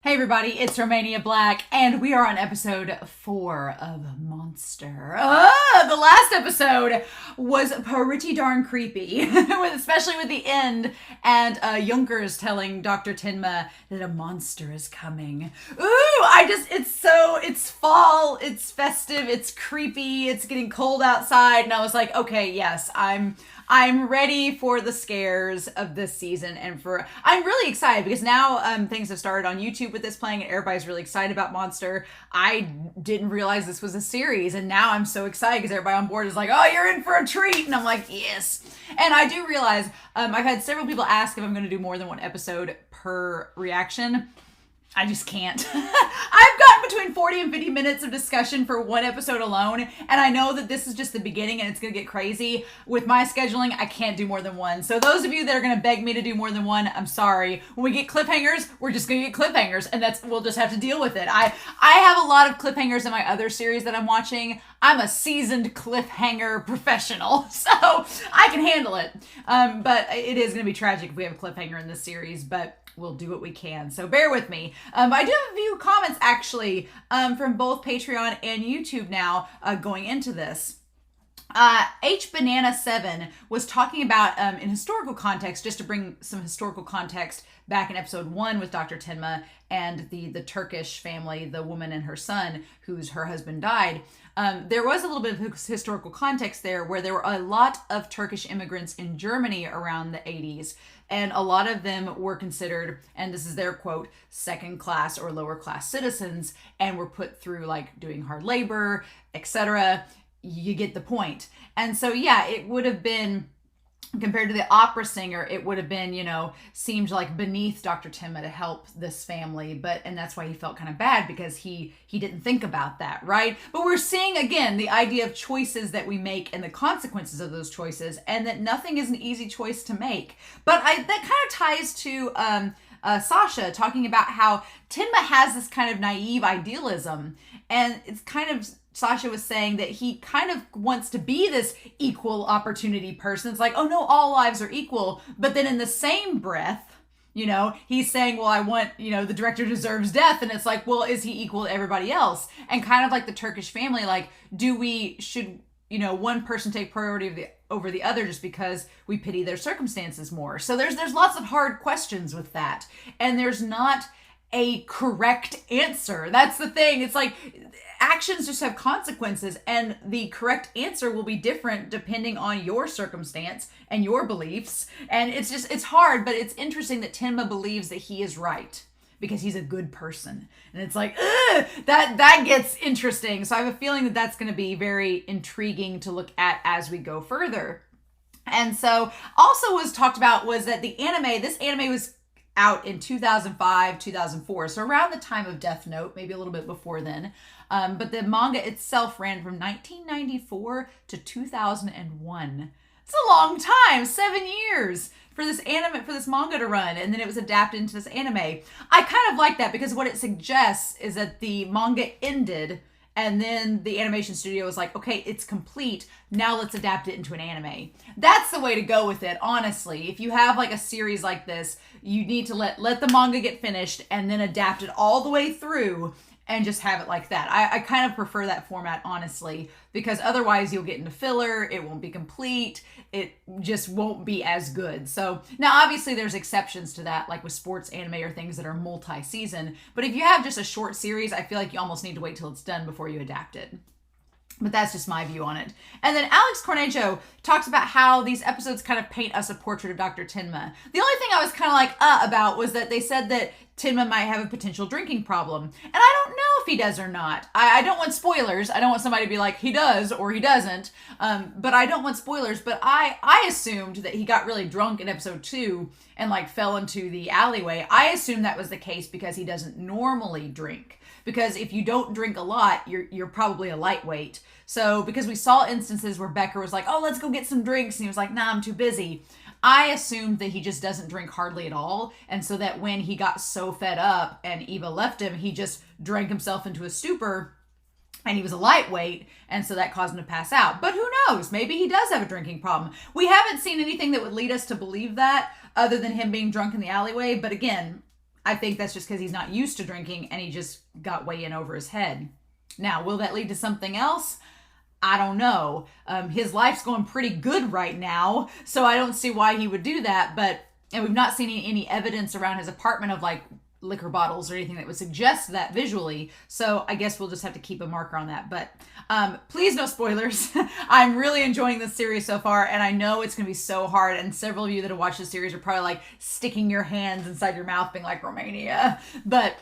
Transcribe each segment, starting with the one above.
Hey everybody, it's Romania Black, and we are on episode 4 of Monster. The last episode was pretty darn creepy, especially with the end, and Junkers telling Dr. Tenma that a monster is coming. It's fall, it's festive, it's creepy, it's getting cold outside, and I was like, okay, yes, I'm ready for the scares of this season, and I'm really excited because now things have started on YouTube with this playing and everybody's really excited about Monster. I didn't realize this was a series, and now I'm so excited because everybody on board is like, oh, you're in for a treat, and I'm like, yes. And I do realize I've had several people ask if I'm going to do more than one episode per reaction. I just can't. I've gotten between 40 and 50 minutes of discussion for one episode alone, and I know that this is just the beginning and it's going to get crazy. With my scheduling, I can't do more than one. So those of you that are going to beg me to do more than one, I'm sorry. When we get cliffhangers, we're just going to get cliffhangers, and we'll just have to deal with it. I have a lot of cliffhangers in my other series that I'm watching. I'm a seasoned cliffhanger professional, so I can handle it. But it is going to be tragic if we have a cliffhanger in this series, but we'll do what we can, so bear with me. But I do have a few comments, actually, from both Patreon and YouTube now going into this. Banana7 was talking about, in historical context, just to bring some historical context, back in episode 1 with Dr. Tenma and the Turkish family, the woman and her son, her husband died. There was a little bit of historical context there where there were a lot of Turkish immigrants in Germany around the 80s. And a lot of them were considered, and this is their quote, second class or lower class citizens, and were put through like doing hard labor, etc. You get the point. And so, yeah, it would have been, compared to the opera singer, it would have been, seemed like beneath Dr. Tenma to help this family, and that's why he felt kind of bad, because he didn't think about that, right? But we're seeing, again, the idea of choices that we make and the consequences of those choices, and that nothing is an easy choice to make. But that kind of ties to Sasha talking about how Tenma has this kind of naive idealism, and it's kind of, Sasha was saying that he kind of wants to be this equal opportunity person. It's like, oh no, all lives are equal. But then in the same breath, he's saying, well, I want, the director deserves death. And it's like, well, is he equal to everybody else? And kind of like the Turkish family, like, should one person take priority over the other just because we pity their circumstances more? So there's lots of hard questions with that. And there's not a correct answer. That's the thing. It's like actions just have consequences, and the correct answer will be different depending on your circumstance and your beliefs. And it's hard, but it's interesting that Tenma believes that he is right because he's a good person. And it's like, that gets interesting. So I have a feeling that that's going to be very intriguing to look at as we go further. And so also was talked about was that this anime was out in 2005, 2004, so around the time of Death Note, maybe a little bit before then. But the manga itself ran from 1994 to 2001. It's a long time, 7 years for this manga to run, and then it was adapted into this anime. I kind of like that because what it suggests is that the manga ended, and then the animation studio was like, okay, it's complete. Now let's adapt it into an anime. That's the way to go with it, honestly. If you have like a series like this, you need to let the manga get finished and then adapt it all the way through and just have it like that. I kind of prefer that format, honestly, because otherwise you'll get into filler, it won't be complete, it just won't be as good. So now obviously there's exceptions to that, like with sports anime or things that are multi-season, but if you have just a short series, I feel like you almost need to wait till it's done before you adapt it. But that's just my view on it. And then Alex Cornejo talks about how these episodes kind of paint us a portrait of Dr. Tenma. The only thing I was kind of like, about was that they said that Tenma might have a potential drinking problem. And I don't know if he does or not. I don't want spoilers. I don't want somebody to be like, he does or he doesn't. But I don't want spoilers. But I assumed that he got really drunk in episode 2 and like fell into the alleyway. I assumed that was the case because he doesn't normally drink. Because if you don't drink a lot, you're probably a lightweight. So because we saw instances where Becker was like, oh, let's go get some drinks. And he was like, nah, I'm too busy. I assumed that he just doesn't drink hardly at all. And so that when he got so fed up and Eva left him, he just drank himself into a stupor and he was a lightweight. And so that caused him to pass out. But who knows? Maybe he does have a drinking problem. We haven't seen anything that would lead us to believe that other than him being drunk in the alleyway. But again, I think that's just because he's not used to drinking and he just got way in over his head. Now, will that lead to something else? I don't know. His life's going pretty good right now, so I don't see why he would do that. And we've not seen any evidence around his apartment of like liquor bottles or anything that would suggest that visually. So I guess we'll just have to keep a marker on that. But please, no spoilers. I'm really enjoying this series so far, and I know it's going to be so hard. And several of you that have watched the series are probably like sticking your hands inside your mouth, being like, Romania. But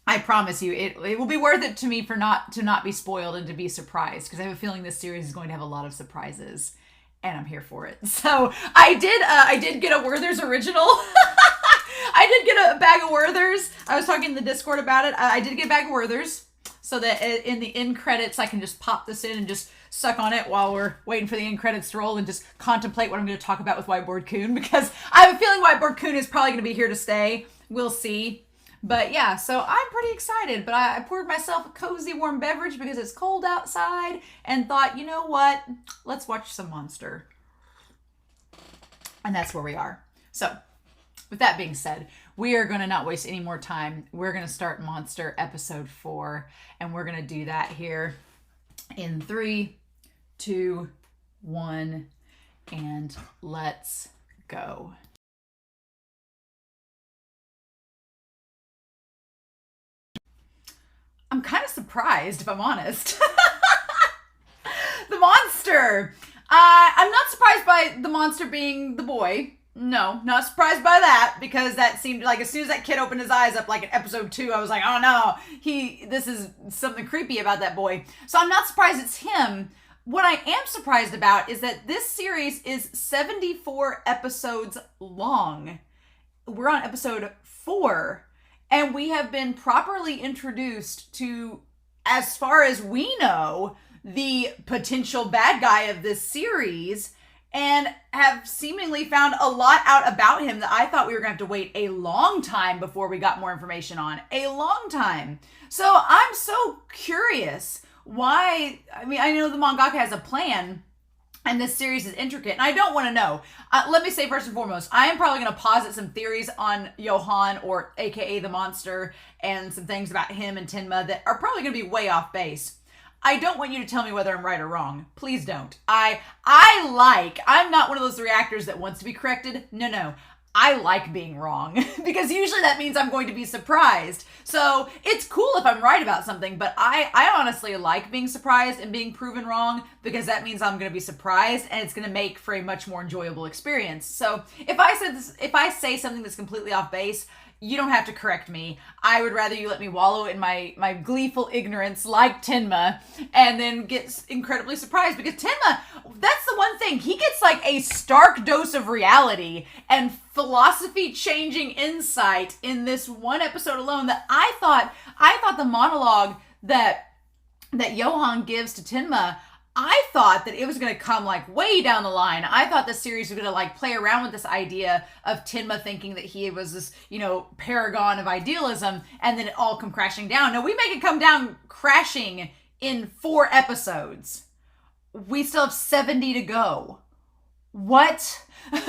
I promise you, it will be worth it to me to not be spoiled and to be surprised, because I have a feeling this series is going to have a lot of surprises, and I'm here for it. So I did get a Werther's original. I did get a bag of Werther's. I was talking in the Discord about it. I did get a bag of Werther's so that in the end credits I can just pop this in and just suck on it while we're waiting for the end credits to roll and just contemplate what I'm going to talk about with Whiteboard Coon, because I have a feeling Whiteboard Coon is probably going to be here to stay. We'll see. But yeah, so I'm pretty excited. But I poured myself a cozy warm beverage because it's cold outside and thought, you know what? Let's watch some Monster. And that's where we are. So with that being said, we are going to not waste any more time. We're going to start Monster episode 4. And we're going to do that here in 3, 2, 1. And let's go. I'm kind of surprised, if I'm honest. The monster. I'm not surprised by the monster being the boy. No, not surprised by that, because that seemed like as soon as that kid opened his eyes up, like in episode 2, I was like, oh no, this is something creepy about that boy. So I'm not surprised it's him. What I am surprised about is that this series is 74 episodes long. We're on episode 4. And we have been properly introduced to, as far as we know, the potential bad guy of this series, and have seemingly found a lot out about him that I thought we were going to have to wait a long time before we got more information on. A long time. So I'm so curious why. I mean, I know the mangaka has a plan, and this series is intricate, and I don't want to know. Let me say first and foremost, I am probably going to posit some theories on Johan, or aka the monster, and some things about him and Tenma that are probably going to be way off base. I don't want you to tell me whether I'm right or wrong. Please don't. I'm not one of those reactors that wants to be corrected. No. I like being wrong because usually that means I'm going to be surprised. So it's cool if I'm right about something, but I honestly like being surprised and being proven wrong, because that means I'm going to be surprised and it's going to make for a much more enjoyable experience. So if I say something that's completely off base, you don't have to correct me. I would rather you let me wallow in my gleeful ignorance like Tenma, and then get incredibly surprised, because Tenma, that's the one thing. He gets like a stark dose of reality and philosophy-changing insight in this one episode alone that I thought the monologue that Johan gives to Tenma, I thought that it was going to come like way down the line. I thought the series was going to like play around with this idea of Tenma thinking that he was this, paragon of idealism, and then it all come crashing down. No, we make it come down crashing in 4 episodes. We still have 70 to go. What? Like,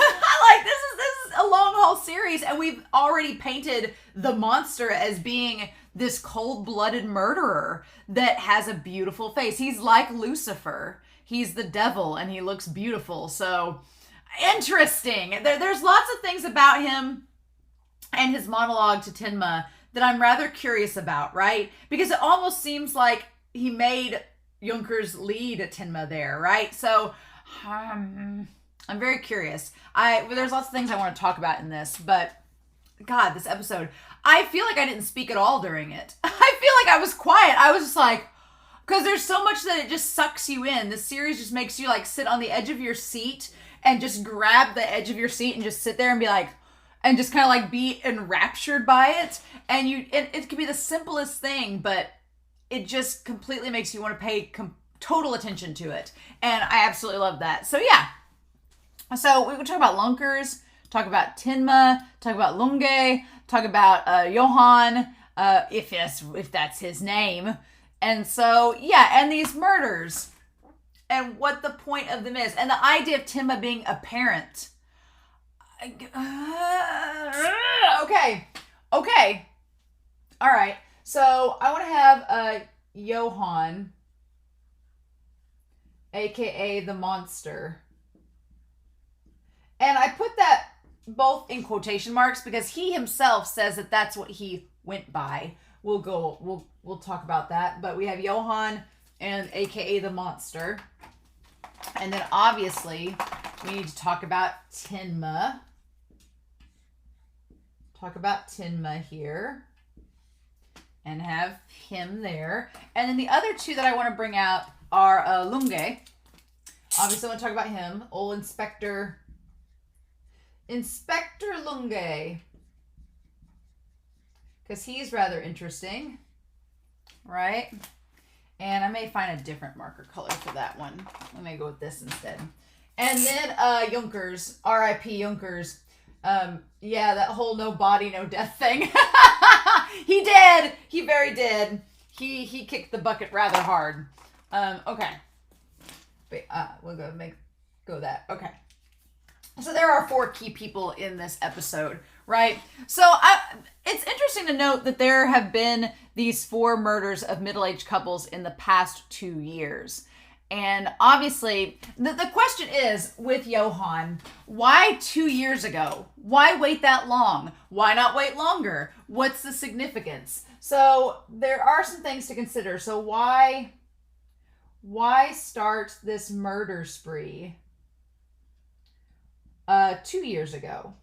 this is a long haul series, and we've already painted the monster as being this cold-blooded murderer that has a beautiful face. He's like Lucifer. He's the devil, and he looks beautiful. So, interesting. There's lots of things about him and his monologue to Tenma that I'm rather curious about, right? Because it almost seems like he made Junker's lead Tenma there, right? So, I'm very curious. There's lots of things I want to talk about in this, but God, this episode, I feel like I didn't speak at all during it. I feel like I was quiet. I was just like, because there's so much that it just sucks you in. This series just makes you like sit on the edge of your seat and just grab the edge of your seat and just sit there and be like, and just kind of like be enraptured by it. And it could be the simplest thing, but it just completely makes you want to pay total attention to it. And I absolutely love that. So yeah. So we would talk about Lunkers, talk about Tenma, talk about Lunge, talk about Johan, if that's his name. And so, yeah, and these murders and what the point of them is. And the idea of Tenma being a parent. Okay. Okay. All right. So I want to have Johan, aka the monster. And I put that both in quotation marks because he himself says that that's what he went by. We'll talk about that. But we have Johan and aka the monster. And then obviously we need to talk about Tenma. Talk about Tenma here. And have him there. And then the other two that I want to bring out are Lunge. Obviously I want to talk about him. Old Inspector Lunge. Because he's rather interesting. Right? And I may find a different marker color for that one. Let me go with this instead. And then Junkers. R.I.P. Junkers. Yeah, that whole no body, no death thing. He did. He very did. He kicked the bucket rather hard. Okay. We'll go that. Okay. So there are 4 key people in this episode, right? So it's interesting to note that there have been these 4 murders of middle-aged couples in the past 2 years. And obviously, the question is, with Johan, why 2 years ago? Why wait that long? Why not wait longer? What's the significance? So there are some things to consider. So why start this murder spree 2 years ago?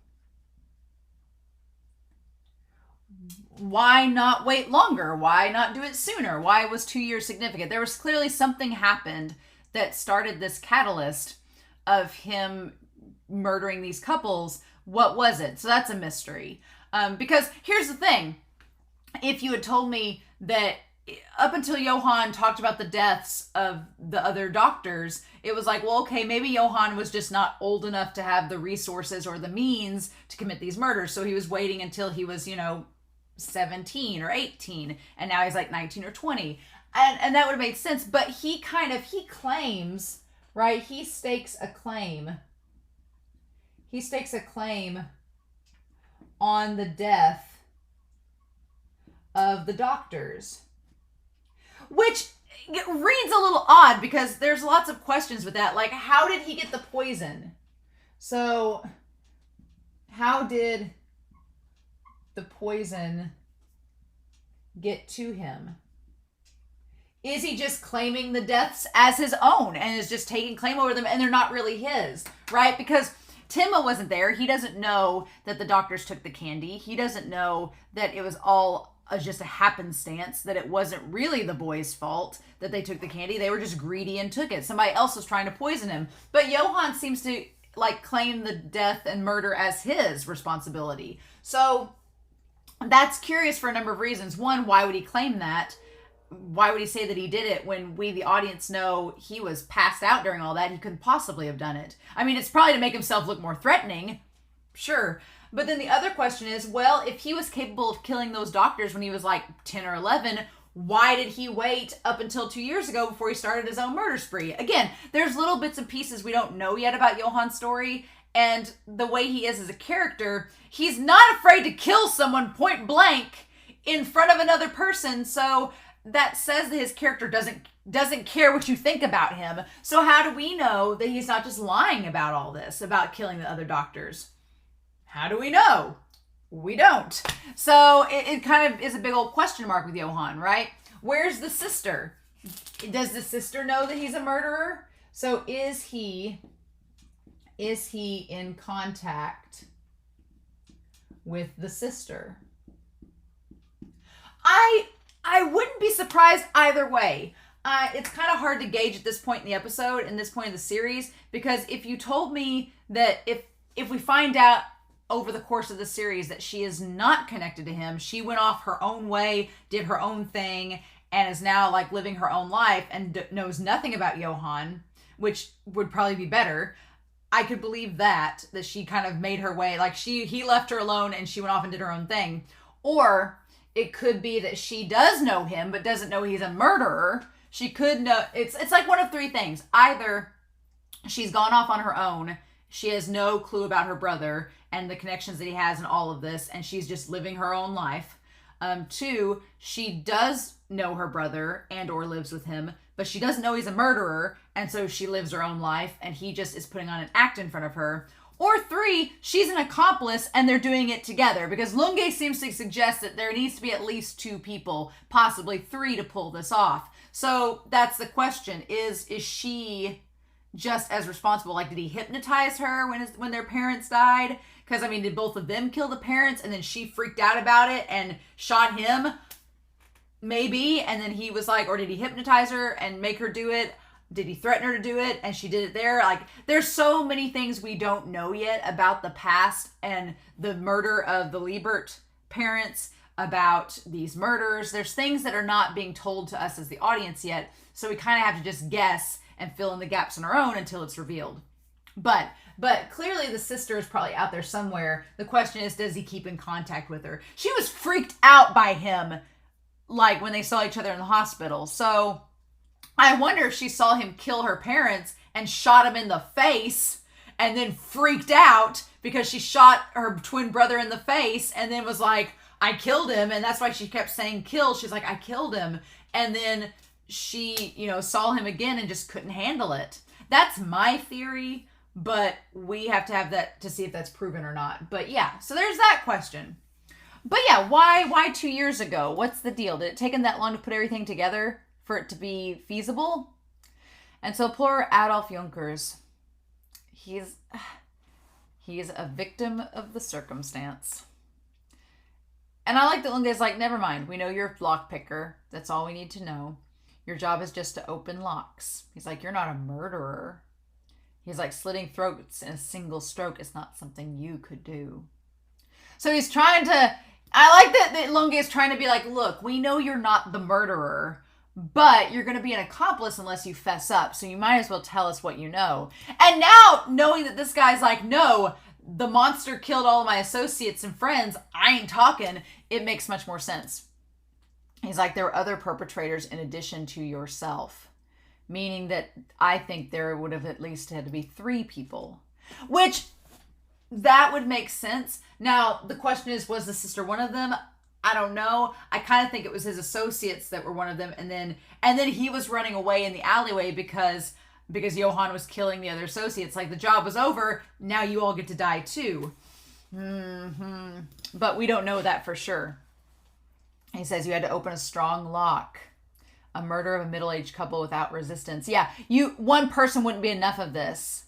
Why not wait longer? Why not do it sooner? Why was 2 years significant? There was clearly something happened that started this catalyst of him murdering these couples. What was it? So that's a mystery. Because here's the thing. If you had told me that up until Johan talked about the deaths of the other doctors, it was like, well, okay, maybe Johan was just not old enough to have the resources or the means to commit these murders. So he was waiting until he was, 17 or 18, and now he's like 19 or 20. And that would have made sense. But he claims, right? He stakes a claim. He stakes a claim on the death of the doctors. Which reads a little odd because there's lots of questions with that. Like, how did he get the poison? So, how did the poison get to him? Is he just claiming the deaths as his own and is just taking claim over them and they're not really his, right? Because Tenma wasn't there. He doesn't know that the doctors took the candy. He doesn't know that it was all just a happenstance, that it wasn't really the boys' fault that they took the candy. They were just greedy and took it. Somebody else was trying to poison him. But Johan seems to claim the death and murder as his responsibility. So that's curious for a number of reasons. One, why would he claim that? Why would he say that he did it when we, the audience, know he was passed out during all that and he couldn't possibly have done it? I mean, it's probably to make himself look more threatening. Sure. But then the other question is, well, if he was capable of killing those doctors when he was like 10 or 11, why did he wait up until 2 years ago before he started his own murder spree? Again, there's little bits and pieces we don't know yet about Johan's story. And the way he is as a character, he's not afraid to kill someone point blank in front of another person. So that says that his character doesn't care what you think about him. So how do we know that he's not just lying about all this, about killing the other doctors? How do we know? We don't. So it kind of is a big old question mark with Johan, right? Where's the sister? Does the sister know that he's a murderer? So is he in contact with the sister? I wouldn't be surprised either way. It's kind of hard to gauge at this point in the episode and this point in the series, because if you told me that if we find out over the course of the series that she is not connected to him, she went off her own way, did her own thing, and is now living her own life and knows nothing about Johan, which would probably be better, I could believe that she kind of made her way, he left her alone and she went off and did her own thing. Or it could be that she does know him but doesn't know he's a murderer. She could know. It's like one of 3 things. Either she's gone off on her own, she has no clue about her brother, and the connections that he has and all of this, and she's just living her own life. 2, she does know her brother and or lives with him, but she doesn't know he's a murderer, and so she lives her own life, and he just is putting on an act in front of her. Or 3, she's an accomplice and they're doing it together, because Lunge seems to suggest that there needs to be at least 2 people, possibly 3, to pull this off. So that's the question. Is she just as responsible? Like, did he hypnotize her when their parents died? Because, I mean, did both of them kill the parents and then she freaked out about it and shot him? Maybe. And then he was like, or did he hypnotize her and make her do it? Did he threaten her to do it and she did it there? Like, there's so many things we don't know yet about the past and the murder of the Liebert parents, about these murders. There's things that are not being told to us as the audience yet. So we kind of have to just guess and fill in the gaps on our own until it's revealed. But clearly the sister is probably out there somewhere. The question is, does he keep in contact with her? She was freaked out by him, like when they saw each other in the hospital. So I wonder if she saw him kill her parents and shot him in the face and then freaked out because she shot her twin brother in the face and then was like, I killed him. And that's why she kept saying kill. She's like, I killed him. And then she, saw him again and just couldn't handle it. That's my theory, but we have to have that to see if that's proven or not. But yeah, so there's that question. But yeah, why 2 years ago? What's the deal? Did it take him that long to put everything together for it to be feasible? And so poor Adolf Junkers, he's a victim of the circumstance. And I like that Lunge's like, never mind. We know you're a lock picker. That's all we need to know. Your job is just to open locks. He's like, you're not a murderer. He's like, slitting throats in a single stroke is not something you could do. So he's trying to, I like that Lunge is trying to be like, look, we know you're not the murderer, but you're going to be an accomplice unless you fess up. So you might as well tell us what you know. And now, knowing that this guy's like, no, the monster killed all of my associates and friends, I ain't talking, it makes much more sense. He's like, there were other perpetrators in addition to yourself. Meaning that I think there would have at least had to be 3 people. Which, that would make sense. Now, the question is, was the sister one of them? I don't know. I kind of think it was his associates that were one of them. And then he was running away in the alleyway because Johan was killing the other associates. Like, the job was over. Now you all get to die too. But we don't know that for sure. He says you had to open a strong lock. A murder of a middle-aged couple without resistance. Yeah, one person wouldn't be enough of this.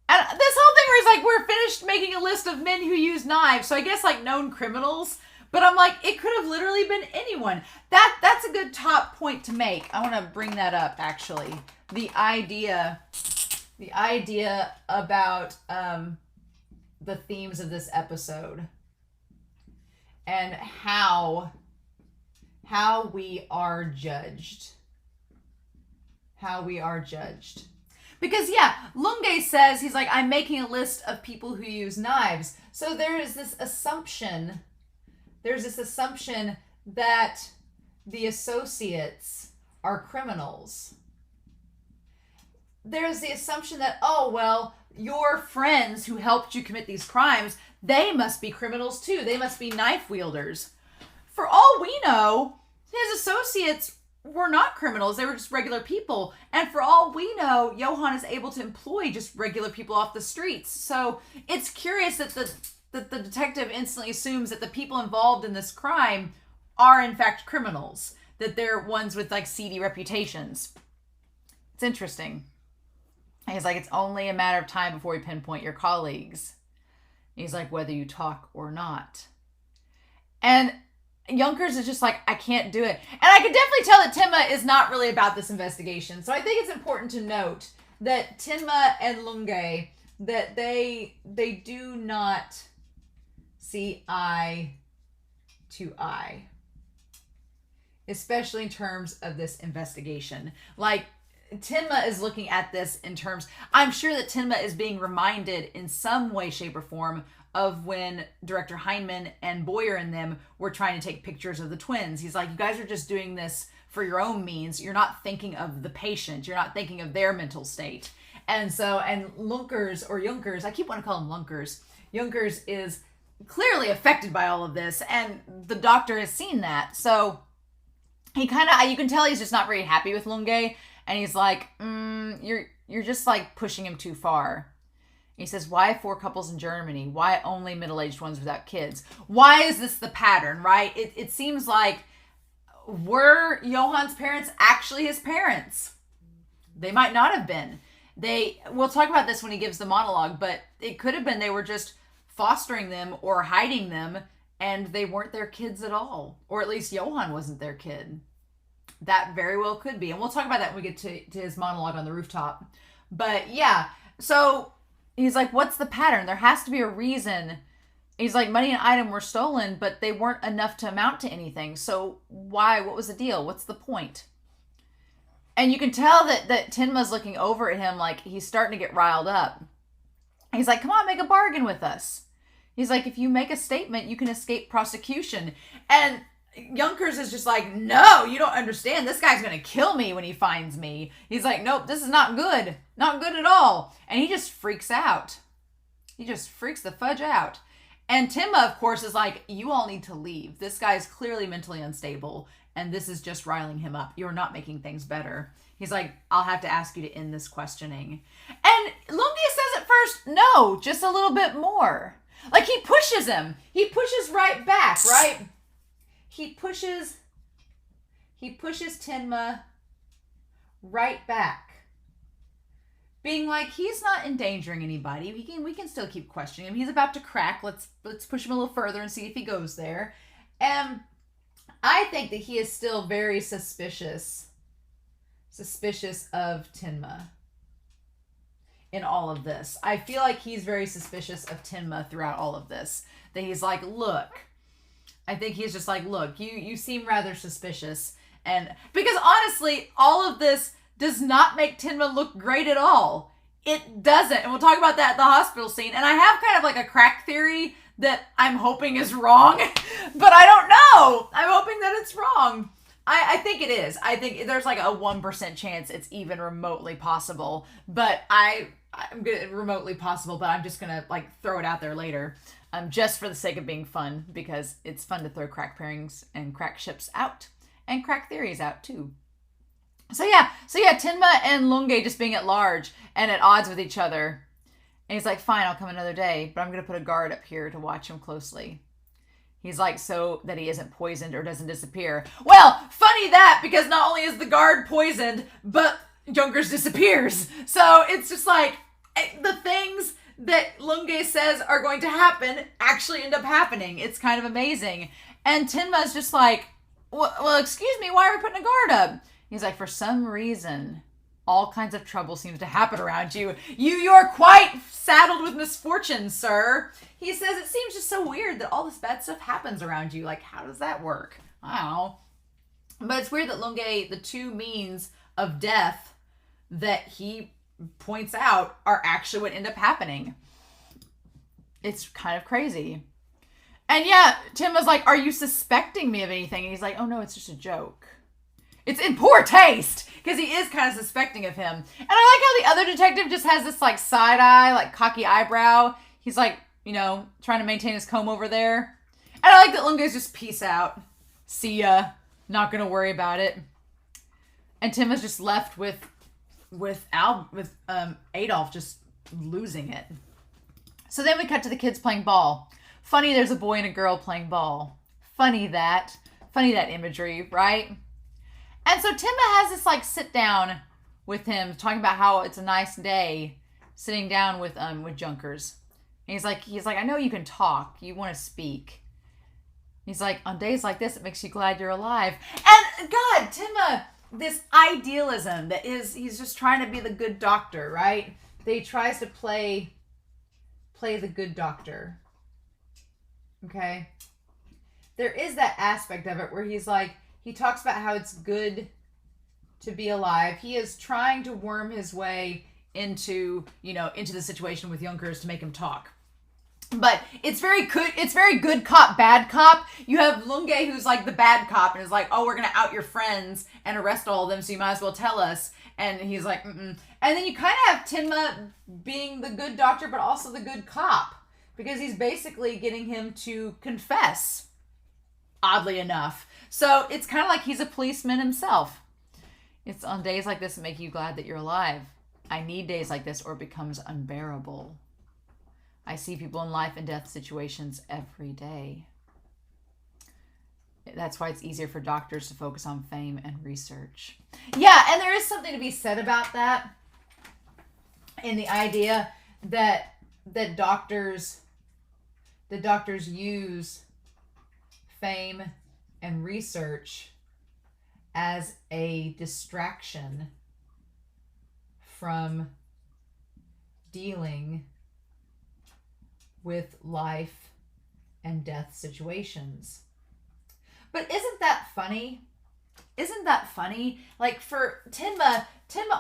And this whole thing where he's like, we're finished making a list of men who use knives. So I guess like known criminals. But I'm like, it could have literally been anyone. That's a good top point to make. I want to bring that up, actually. The idea about the themes of this episode and how we are judged. How we are judged. Because yeah, Lunge says, he's like, I'm making a list of people who use knives. So there is this assumption. There's this assumption that the associates are criminals. There's the assumption that, oh, well, your friends who helped you commit these crimes, they must be criminals too. They must be knife wielders. For all we know, his associates were not criminals. They were just regular people. And for all we know, Johan is able to employ just regular people off the streets. So it's curious that the detective instantly assumes that the people involved in this crime are in fact criminals. That they're ones with like seedy reputations. It's interesting. He's like, it's only a matter of time before we pinpoint your colleagues. He's like, whether you talk or not. And Junkers is just like, I can't do it. And I can definitely tell that Tenma is not really about this investigation. So I think it's important to note that Tenma and Lunge, that they do not see eye to eye. Especially in terms of this investigation. Like, Tenma is looking at this in terms, I'm sure that Tenma is being reminded in some way, shape, or form of when Director Heinemann and Boyer and them were trying to take pictures of the twins. He's like, you guys are just doing this for your own means. You're not thinking of the patient. You're not thinking of their mental state. And so, and Junkers, I keep wanting to call him Lunkers. Junkers is clearly affected by all of this, and the doctor has seen that. So he kind of, you can tell he's just not very happy with Lunge, and he's like, you're just like pushing him too far. He says, why 4 couples in Germany? Why only middle-aged ones without kids? Why is this the pattern, right? It seems like, were Johann's parents actually his parents? They might not have been. We'll talk about this when he gives the monologue, but it could have been they were just fostering them or hiding them, and they weren't their kids at all. Or at least Johann wasn't their kid. That very well could be. And we'll talk about that when we get to his monologue on the rooftop. But yeah, so he's like, what's the pattern? There has to be a reason. He's like, money and item were stolen, but they weren't enough to amount to anything. So why? What was the deal? What's the point? And you can tell that Tenma's looking over at him like he's starting to get riled up. He's like, come on, make a bargain with us. He's like, if you make a statement, you can escape prosecution. And Junkers is just like, no, you don't understand. This guy's going to kill me when he finds me. He's like, nope, this is not good. Not good at all. And he just freaks out. He just freaks the fudge out. And Tenma, of course, is like, you all need to leave. This guy's clearly mentally unstable, and this is just riling him up. You're not making things better. He's like, I'll have to ask you to end this questioning. And Lunge says at first, no, just a little bit more. Like, he pushes him. He pushes right back, right? He pushes Tenma right back. Being like, he's not endangering anybody. We can still keep questioning him. He's about to crack. Let's push him a little further and see if he goes there. And I think that he is still very suspicious of Tenma in all of this. I feel like he's very suspicious of Tenma throughout all of this. That he's like, look, I think he's just like, look, you seem rather suspicious. And because honestly, all of this does not make Tenma look great at all. It doesn't. And we'll talk about that at the hospital scene. And I have kind of like a crack theory that I'm hoping is wrong, but I don't know. I'm hoping that it's wrong. I think it is. I think there's like a 1% chance it's even remotely possible, but I'm good, remotely possible, but I'm just going to like throw it out there later. Just for the sake of being fun, because it's fun to throw crack pairings and crack ships out and crack theories out too. So yeah, Tenma and Lunge just being at large and at odds with each other. And he's like, fine, I'll come another day, but I'm going to put a guard up here to watch him closely. He's like, so that he isn't poisoned or doesn't disappear. Well, funny that, because not only is the guard poisoned, but Junkers disappears. So it's just like, the things that Lunge says are going to happen actually end up happening. It's kind of amazing. And Tenma's just like, well, excuse me, why are we putting a guard up? He's like, for some reason, all kinds of trouble seems to happen around you. You're quite saddled with misfortune, sir. He says, it seems just so weird that all this bad stuff happens around you. Like, how does that work? I don't know. But it's weird that Lunge, the 2 means of death that he points out are actually what end up happening. It's kind of crazy. And yeah, Tim was like, are you suspecting me of anything? And he's like, oh no, it's just a joke. It's in poor taste, because he is kind of suspecting of him. And I like how the other detective just has this like side eye, like cocky eyebrow. He's like, trying to maintain his comb over there. And I like that Lunge's just peace out. See ya. Not gonna worry about it. And Tim is just left with Adolf just losing it. So then we cut to the kids playing ball. Funny there's a boy and a girl playing ball. Funny that imagery, right? And so Tenma has this like sit down with him, talking about how it's a nice day, sitting down with Junkers. And he's like, I know you can talk. You want to speak. He's like, on days like this, it makes you glad you're alive. And God, Tenma, this idealism that is, he's just trying to be the good doctor, right? That he tries to play the good doctor. Okay? There is that aspect of it where he's like, he talks about how it's good to be alive. He is trying to worm his way into the situation with Junkers to make him talk. But it's very good cop, bad cop. You have Lunge, who's like the bad cop, and is like, oh, we're going to out your friends and arrest all of them, so you might as well tell us. And he's like, mm-mm. And then you kind of have Tenma being the good doctor, but also the good cop. because he's basically getting him to confess, oddly enough. So it's kind of like he's a policeman himself. It's on days like this that make you glad that you're alive. I need days like this or it becomes unbearable. I see people in life and death situations every day. That's why it's easier for doctors to focus on fame and research. Yeah, and there is something to be said about that. In the idea that doctors use fame and research as a distraction from dealing with life and death situations. But isn't that funny? Isn't that funny? Like for Tenma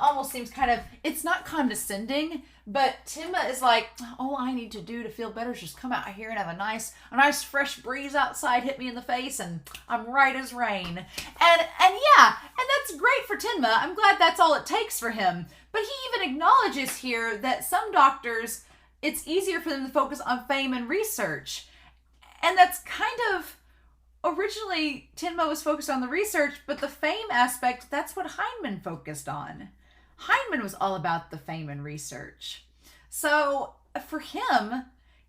almost seems kind of, it's not condescending, but Tenma is like, all I need to do to feel better is just come out here and have a nice fresh breeze outside hit me in the face and I'm right as rain. And yeah, and that's great for Tenma. I'm glad that's all it takes for him. But he even acknowledges here that some doctors, it's easier for them to focus on fame and research. And that's kind of, originally, Tenma was focused on the research, but the fame aspect, that's what Heinemann focused on. Heinemann was all about the fame and research. So for him,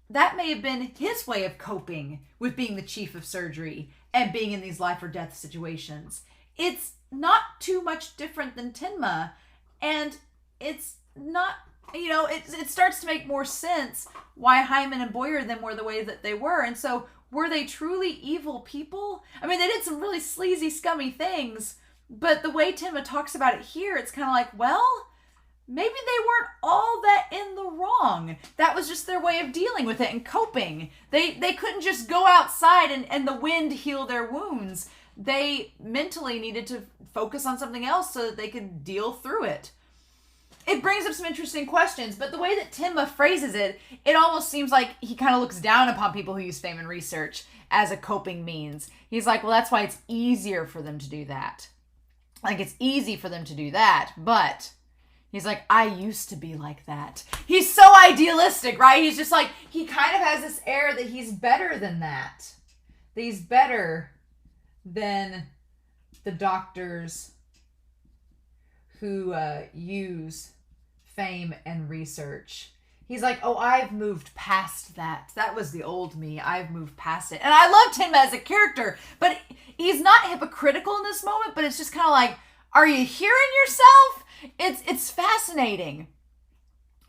that may have been his way of coping with being the chief of surgery and being in these life or death situations. It's not too much different than Tenma, and it's not, it starts to make more sense why Heinemann and Boyer then were the way that they were. And so were they truly evil people? I mean, they did some really sleazy, scummy things, but the way Tenma talks about it here, it's kind of like, well, maybe they weren't all that in the wrong. That was just their way of dealing with it and coping. They couldn't just go outside and the wind heal their wounds. They mentally needed to focus on something else so that they could deal through it. It brings up some interesting questions, but the way that Tenma phrases it, it almost seems like he kind of looks down upon people who use fame and research as a coping means. He's like, well, that's why it's easier for them to do that. Like, it's easy for them to do that, but he's like, I used to be like that. He's so idealistic, right? He's just like, he kind of has this air that he's better than that. That he's better than the doctors who use fame and research. He's like, oh, I've moved past that. That was the old me. I've moved past it. And I love Tenma as a character, but he's not hypocritical in this moment, but it's just kind of like, are you hearing yourself? It's fascinating.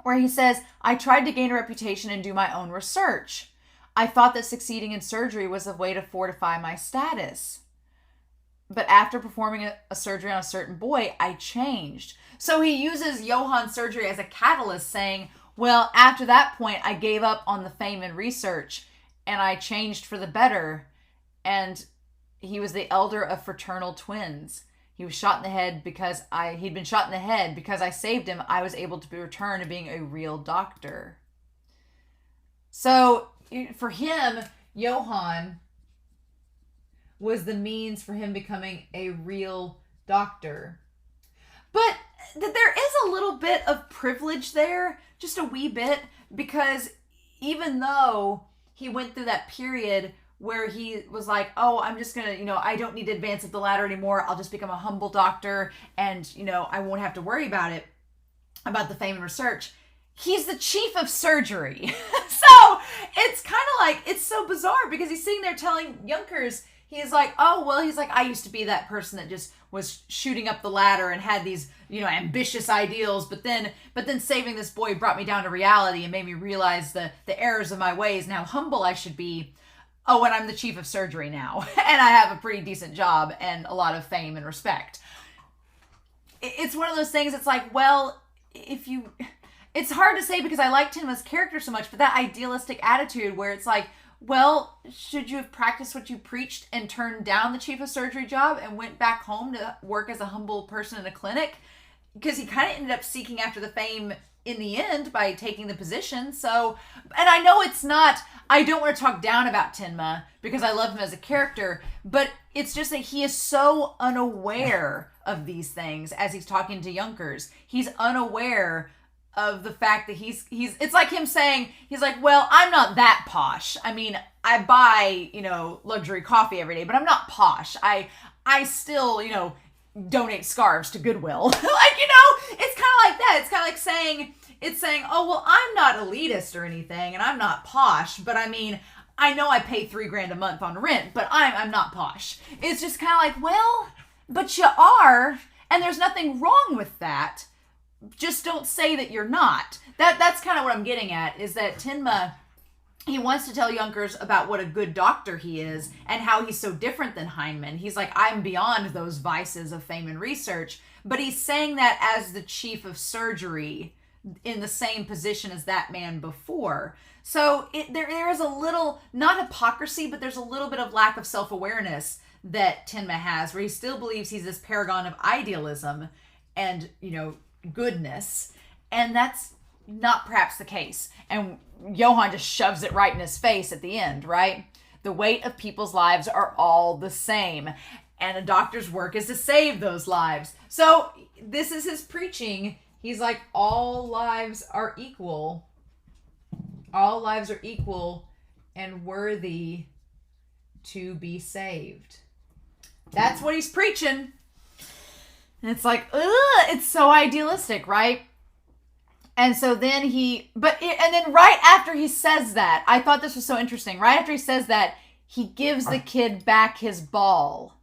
Where he says, I tried to gain a reputation and do my own research. I thought that succeeding in surgery was a way to fortify my status. But after performing a surgery on a certain boy, I changed. So he uses Johann's surgery as a catalyst, saying, well, after that point, I gave up on the fame and research, and I changed for the better. And he was the elder of fraternal twins. He was shot in the head because he'd been shot in the head because I saved him. I was able to return to being a real doctor. So for him, Johann was the means for him becoming a real doctor. But there is a little bit of privilege there, just a wee bit, because even though he went through that period where he was like, oh, I'm just going to, I don't need to advance up the ladder anymore. I'll just become a humble doctor and, I won't have to worry about it, about the fame and research. He's the chief of surgery. So it's kind of like, it's so bizarre because he's sitting there telling Junkers, he's like, oh, well, he's like, I used to be that person that just was shooting up the ladder and had these, ambitious ideals. But then saving this boy brought me down to reality and made me realize the errors of my ways and how humble I should be. Oh, and I'm the chief of surgery now. And I have a pretty decent job and a lot of fame and respect. It's one of those things, it's like, well, it's hard to say because I like Tenma's character so much, but that idealistic attitude where it's like, well, should you have practiced what you preached and turned down the chief of surgery job and went back home to work as a humble person in a clinic? Because he kind of ended up seeking after the fame in the end by taking the position. So, and I know it's not, I don't want to talk down about Tenma because I love him as a character, but it's just that he is so unaware of these things as he's talking to Junkers. He's unaware of the fact that he's it's like him saying, he's like, well, I'm not that posh. I mean, I buy, luxury coffee every day, but I'm not posh. I still, donate scarves to Goodwill. Like, it's kind of like that. It's kind of like saying, oh, well, I'm not elitist or anything, and I'm not posh, but I mean, I know I pay $3,000 a month on rent, but I'm not posh. It's just kind of like, well, but you are, and there's nothing wrong with that. Just don't say that you're not. That's kind of what I'm getting at, is that Tenma, he wants to tell Junkers about what a good doctor he is and how he's so different than Heinemann. He's like, I'm beyond those vices of fame and research, but he's saying that as the chief of surgery in the same position as that man before. So there is a little, not hypocrisy, but there's a little bit of lack of self-awareness that Tenma has, where he still believes he's this paragon of idealism and, goodness, and that's not perhaps the case. And Johan just shoves it right in his face at the end, right? The weight of people's lives are all the same, and a doctor's work is to save those lives. So this is his preaching. He's like, all lives are equal. All lives are equal and worthy to be saved. That's what he's preaching. And it's like, ugh, it's so idealistic, right? And so then and then right after he says that, I thought this was so interesting. Right after he says that, he gives the kid back his ball.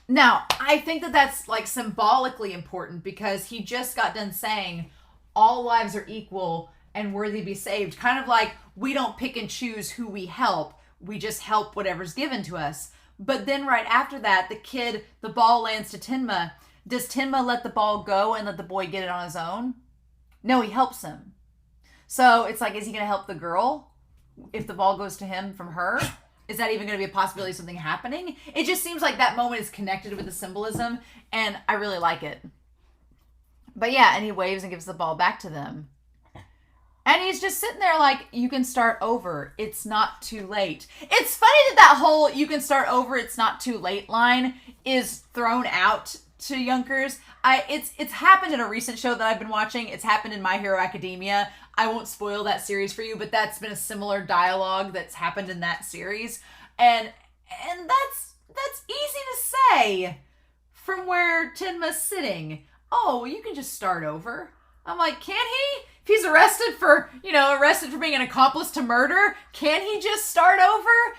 Now, I think that that's like symbolically important, because he just got done saying all lives are equal and worthy to be saved. Kind of like we don't pick and choose who we help. We just help whatever's given to us. But then right after that, the ball lands to Tenma. Does Tenma let the ball go and let the boy get it on his own? No, he helps him. So it's like, is he going to help the girl if the ball goes to him from her? Is that even going to be a possibility of something happening? It just seems like that moment is connected with the symbolism, and I really like it. But yeah, and he waves and gives the ball back to them. And he's just sitting there like, you can start over. It's not too late. It's funny that whole you can start over, it's not too late line is thrown out to Junkers. It's happened in a recent show that I've been watching. It's happened in My Hero Academia. I won't spoil that series for you, but that's been a similar dialogue that's happened in that series. And that's easy to say from where Tenma's sitting. Oh, you can just start over. I'm like, can he? If he's arrested for being an accomplice to murder, can he just start over?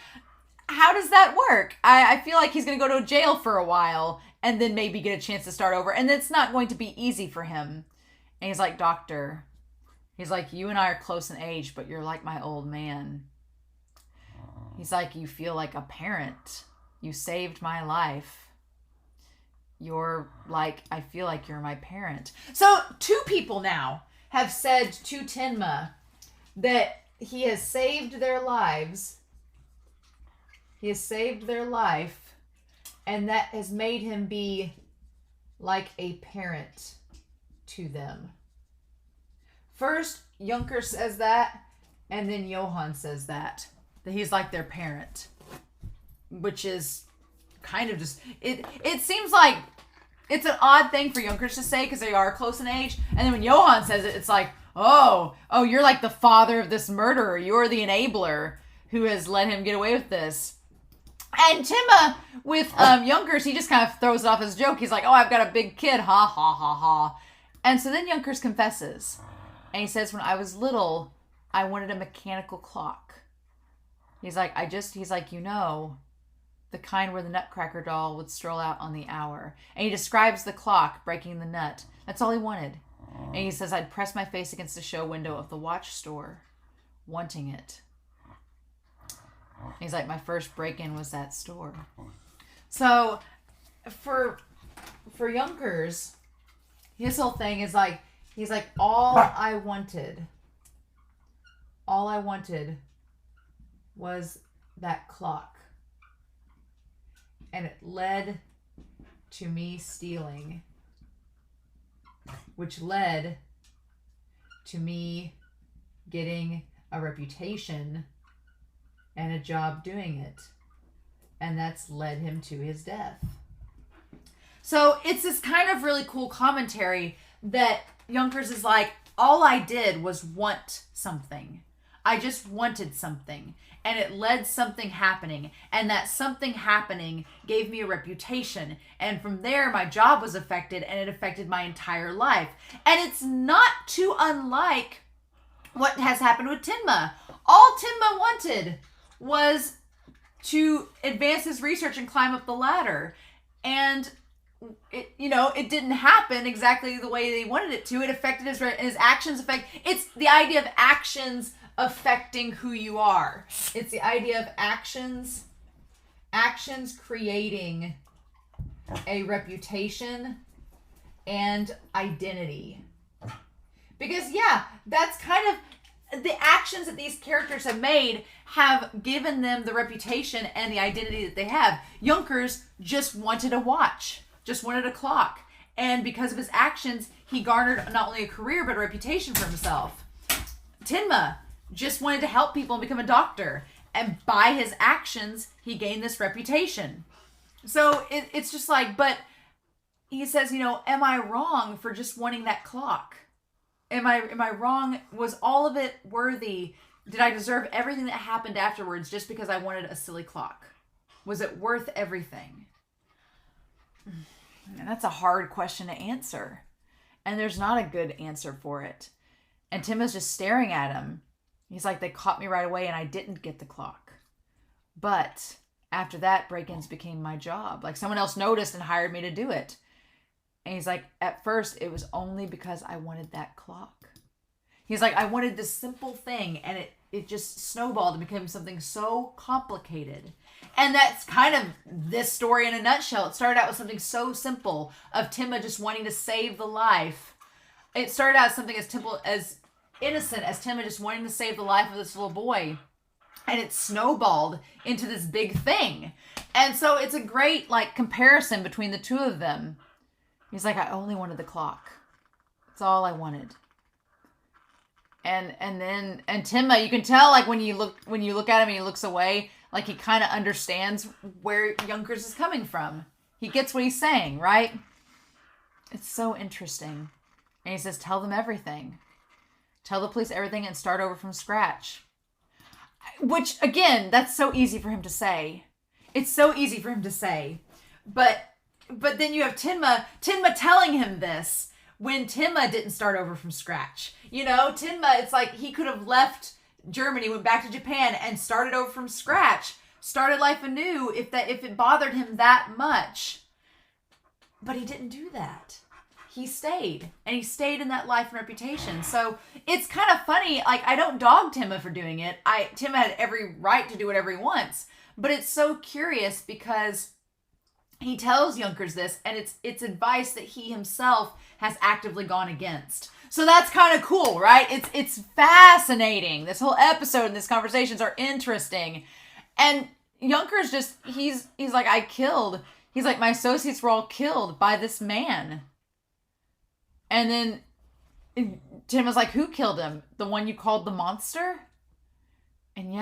How does that work? I feel like he's going to go to jail for a while and then maybe get a chance to start over. And it's not going to be easy for him. And he's like, doctor, he's like, you and I are close in age, but you're like my old man. He's like, you feel like a parent. You saved my life. You're like, I feel like you're my parent. So 2 people now have said to Tenma that he has saved their lives. He has saved their life. And that has made him be like a parent to them. First, Junker says that, and then Johan says that he's like their parent. Which is kind of just, it seems like it's an odd thing for Junkers to say because they are close in age. And then when Johan says it, it's like, oh, you're like the father of this murderer. You're the enabler who has let him get away with this. And Tenma, with Junkers, he just kind of throws it off as a joke. He's like, oh, I've got a big kid. Ha, ha, ha, ha. And so then Junkers confesses. And he says, when I was little, I wanted a mechanical clock. He's like, the kind where the Nutcracker doll would stroll out on the hour. And he describes the clock breaking the nut. That's all he wanted. And he says, I'd press my face against the show window of the watch store, wanting it. He's like, my first break-in was that store. So, for Junkers, his whole thing is like, he's like, all I wanted was that clock. And it led to me stealing, which led to me getting a reputation and a job doing it. And that's led him to his death. So it's this kind of really cool commentary that Junkers is like, all I did was want something. I just wanted something, and it led something happening, and that something happening gave me a reputation, and from there my job was affected, and it affected my entire life. And it's not too unlike what has happened with Tenma. All Tenma wanted was to advance his research and climb up the ladder, and it didn't happen exactly the way they wanted it to. It affected his actions. It's the idea of actions affecting who you are. It's the idea of actions creating a reputation and identity. Because that's kind of the actions that these characters have made have given them the reputation and the identity that they have. Junkers just wanted a watch, just wanted a clock. And because of his actions, he garnered not only a career, but a reputation for himself. Tenma just wanted to help people and become a doctor. And by his actions, he gained this reputation. So it's just like, but he says, am I wrong for just wanting that clock? Am I wrong? Was all of it worthy? Did I deserve everything that happened afterwards just because I wanted a silly clock? Was it worth everything? And that's a hard question to answer. And there's not a good answer for it. And Tenma's just staring at him. He's like, they caught me right away and I didn't get the clock. But after that, break-ins became my job. Like someone else noticed and hired me to do it. And he's like, at first, it was only because I wanted that clock. He's like, I wanted this simple thing, and it just snowballed and became something so complicated. And that's kind of this story in a nutshell. It started out with something so simple of Tenma just wanting to save the life. It started out something as simple, as innocent as Tenma just wanting to save the life of this little boy. And it snowballed into this big thing. And so it's a great comparison between the two of them. He's like, I only wanted the clock. That's all I wanted. And Tenma, you can tell when you look at him and he looks away, he kind of understands where Junkers is coming from. He gets what he's saying, right? It's so interesting. And he says, tell them everything. Tell the police everything and start over from scratch. Which, again, that's so easy for him to say. It's so easy for him to say. But then you have Tenma telling him this when Tenma didn't start over from scratch. Tenma, it's like he could have left Germany, went back to Japan and started over from scratch, started life anew if it bothered him that much. But he didn't do that. He stayed, and he stayed in that life and reputation. So it's kind of funny. I don't dog Tenma for doing it. Tenma had every right to do whatever he wants. But it's so curious because he tells Junkers this, and it's advice that he himself has actively gone against. So that's kind of cool, right? It's fascinating. This whole episode and these conversations are interesting. And Junkers he's like, he's like, my associates were all killed by this man. And then Tim was like, who killed him? The one you called the monster? And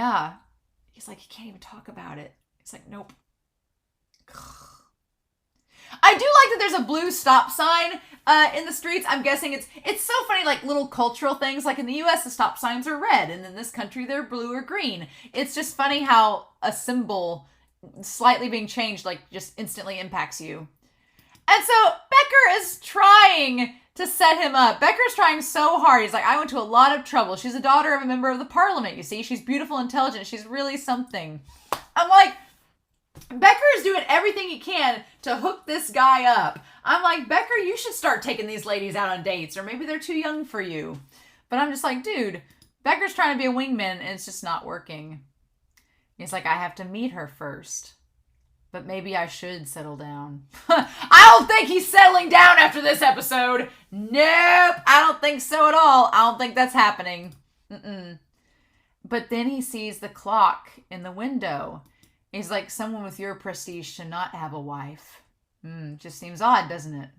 he's like, he can't even talk about it. He's like, nope. I do like that there's a blue stop sign in the streets. I'm guessing it's so funny, little cultural things. In the US, the stop signs are red, and in this country, they're blue or green. It's just funny how a symbol slightly being changed, just instantly impacts you. And so Becker is trying to set him up. Becker's trying so hard. He's like, I went to a lot of trouble. She's a daughter of a member of the parliament, you see. She's beautiful, intelligent. She's really something. I'm like, Becker is doing everything he can to hook this guy up. I'm like, Becker, you should start taking these ladies out on dates, or maybe they're too young for you. But I'm just like, dude, Becker's trying to be a wingman, and it's just not working. He's like, I have to meet her first. But maybe I should settle down. I don't think he's settling down after this episode. Nope, I don't think so at all. I don't think that's happening. But then he sees the clock in the window. He's like, someone with your prestige should not have a wife. Just seems odd, doesn't it?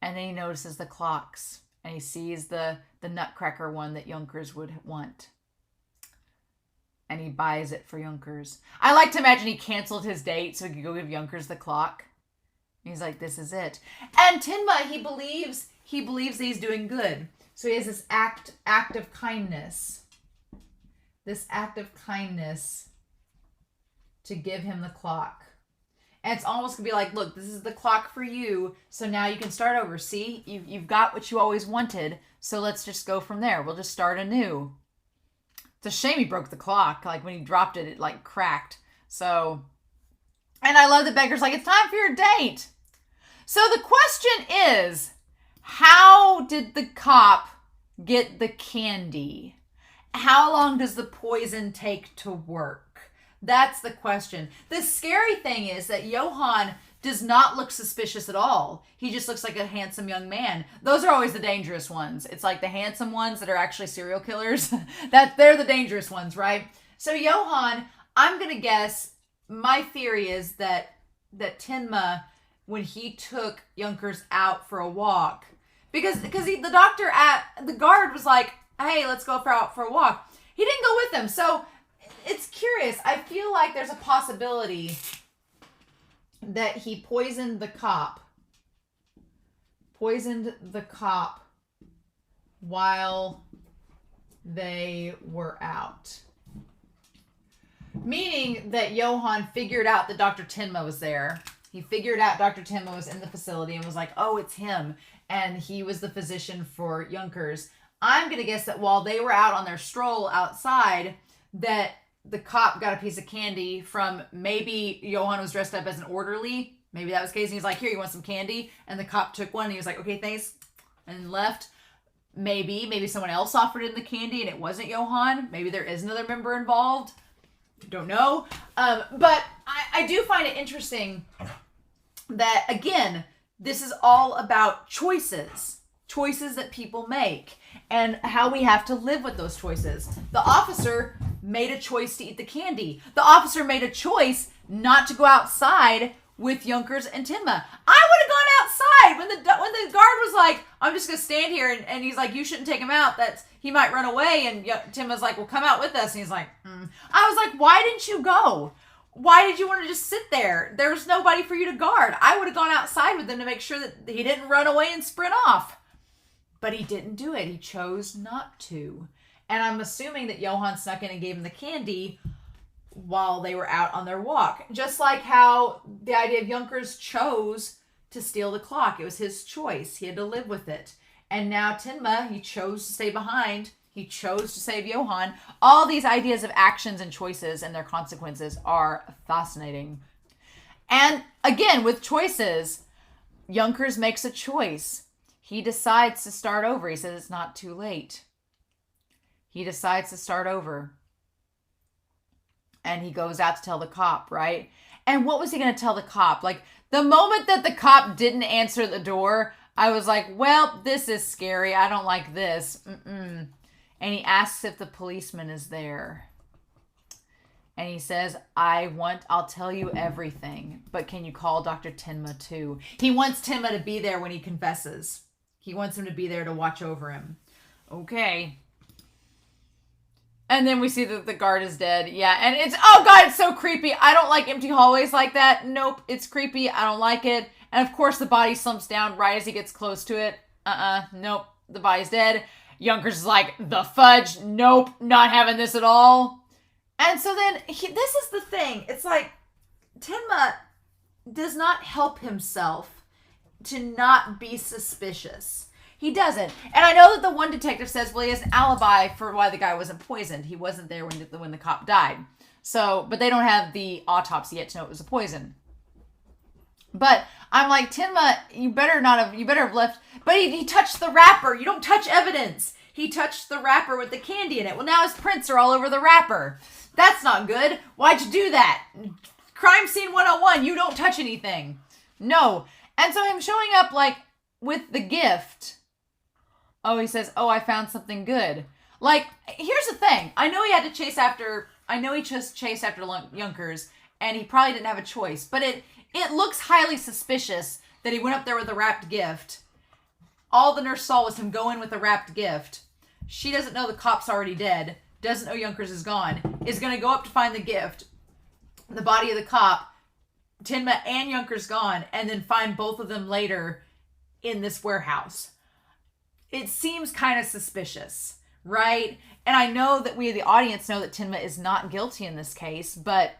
And then he notices the clocks. And he sees the nutcracker one that Junkers would want. And he buys it for Junkers. I like to imagine he canceled his date so he could go give Junkers the clock. He's like, this is it. And Tenma, he believes that he's doing good. So he has this act of kindness. This act of kindness to give him the clock. And it's almost going to be like, look, this is the clock for you. So now you can start over. See, you've got what you always wanted. So let's just go from there. We'll just start anew. It's a shame he broke the clock. Like when he dropped it, it like cracked. So, and I love the beggar's like, it's time for your date. So the question is, how did the cop get the candy? How long does the poison take to work? That's the question. The scary thing is that Johan does not look suspicious at all. He just looks like a handsome young man. Those are always the dangerous ones. It's like the handsome ones that are actually serial killers. That they're the dangerous ones, right? So Johan, I'm going to guess, my theory is that Tenma, when he took Junkers out for a walk, because the doctor the guard was like, hey, let's go out for a walk. He didn't go with them. So it's curious. I feel like there's a possibility that he poisoned the cop while they were out. Meaning that Johan figured out that Dr. Tenma was there. He figured out Dr. Tenma was in the facility and was like, oh, it's him. And he was the physician for Junkers. I'm going to guess that while they were out on their stroll outside, that the cop got a piece of candy from, maybe Johan was dressed up as an orderly. Maybe that was the case. And he's like, here, you want some candy? And the cop took one and he was like, okay, thanks. And left. Maybe someone else offered him the candy and it wasn't Johan. Maybe there is another member involved. Don't know. But I do find it interesting that, again, this is all about choices that people make and how we have to live with those choices. The officer made a choice to eat the candy. The officer made a choice not to go outside with Junkers and Tenma. I would have gone outside when the guard was like, I'm just going to stand here, and he's like, you shouldn't take him out. He might run away. And Tenma's like, well, come out with us. And he's like, I was like, why didn't you go? Why did you want to just sit there? There was nobody for you to guard. I would have gone outside with him to make sure that he didn't run away and sprint off. But he didn't do it. He chose not to. And I'm assuming that Johan snuck in and gave him the candy while they were out on their walk. Just like how the idea of Junkers chose to steal the clock. It was his choice. He had to live with it. And now Tenma, he chose to stay behind. He chose to save Johan. All these ideas of actions and choices and their consequences are fascinating. And again, with choices, Junkers makes a choice. He decides to start over. He says it's not too late. He decides to start over. And he goes out to tell the cop, right? And what was he going to tell the cop? Like, the moment that the cop didn't answer the door, I was like, well, this is scary. I don't like this. And he asks if the policeman is there. And he says, I'll tell you everything, but can you call Dr. Tenma too? He wants Tenma to be there when he confesses. He wants him to be there to watch over him. Okay. And then we see that the guard is dead. Yeah, and oh God, it's so creepy. I don't like empty hallways like that. Nope, it's creepy. I don't like it. And of course the body slumps down right as he gets close to it. Nope, the body's dead. Junkers is like, the fudge, nope, not having this at all. And so then, this is the thing. It's like, Tenma does not help himself to not be suspicious. He doesn't. And I know that the one detective says, well, he has an alibi for why the guy wasn't poisoned. He wasn't there when the cop died. So, but they don't have the autopsy yet to know it was a poison. But I'm like, Tenma, you better have left. But he touched the wrapper. You don't touch evidence. He touched the wrapper with the candy in it. Well, now his prints are all over the wrapper. That's not good. Why'd you do that? Crime scene 101. You don't touch anything. No. And so him showing up like with the gift. Oh, he says, oh, I found something good. Like, here's the thing. I know he chased after Junkers, and he probably didn't have a choice. But it looks highly suspicious that he went up there with a wrapped gift. All the nurse saw was him go in with a wrapped gift. She doesn't know the cop's already dead. Doesn't know Junkers is gone. Is going to go up to find the gift. The body of the cop. Tenma and Junkers gone. And then find both of them later in this warehouse. it seems kind of suspicious, right? And I know that we, the audience, know that Tenma is not guilty in this case, but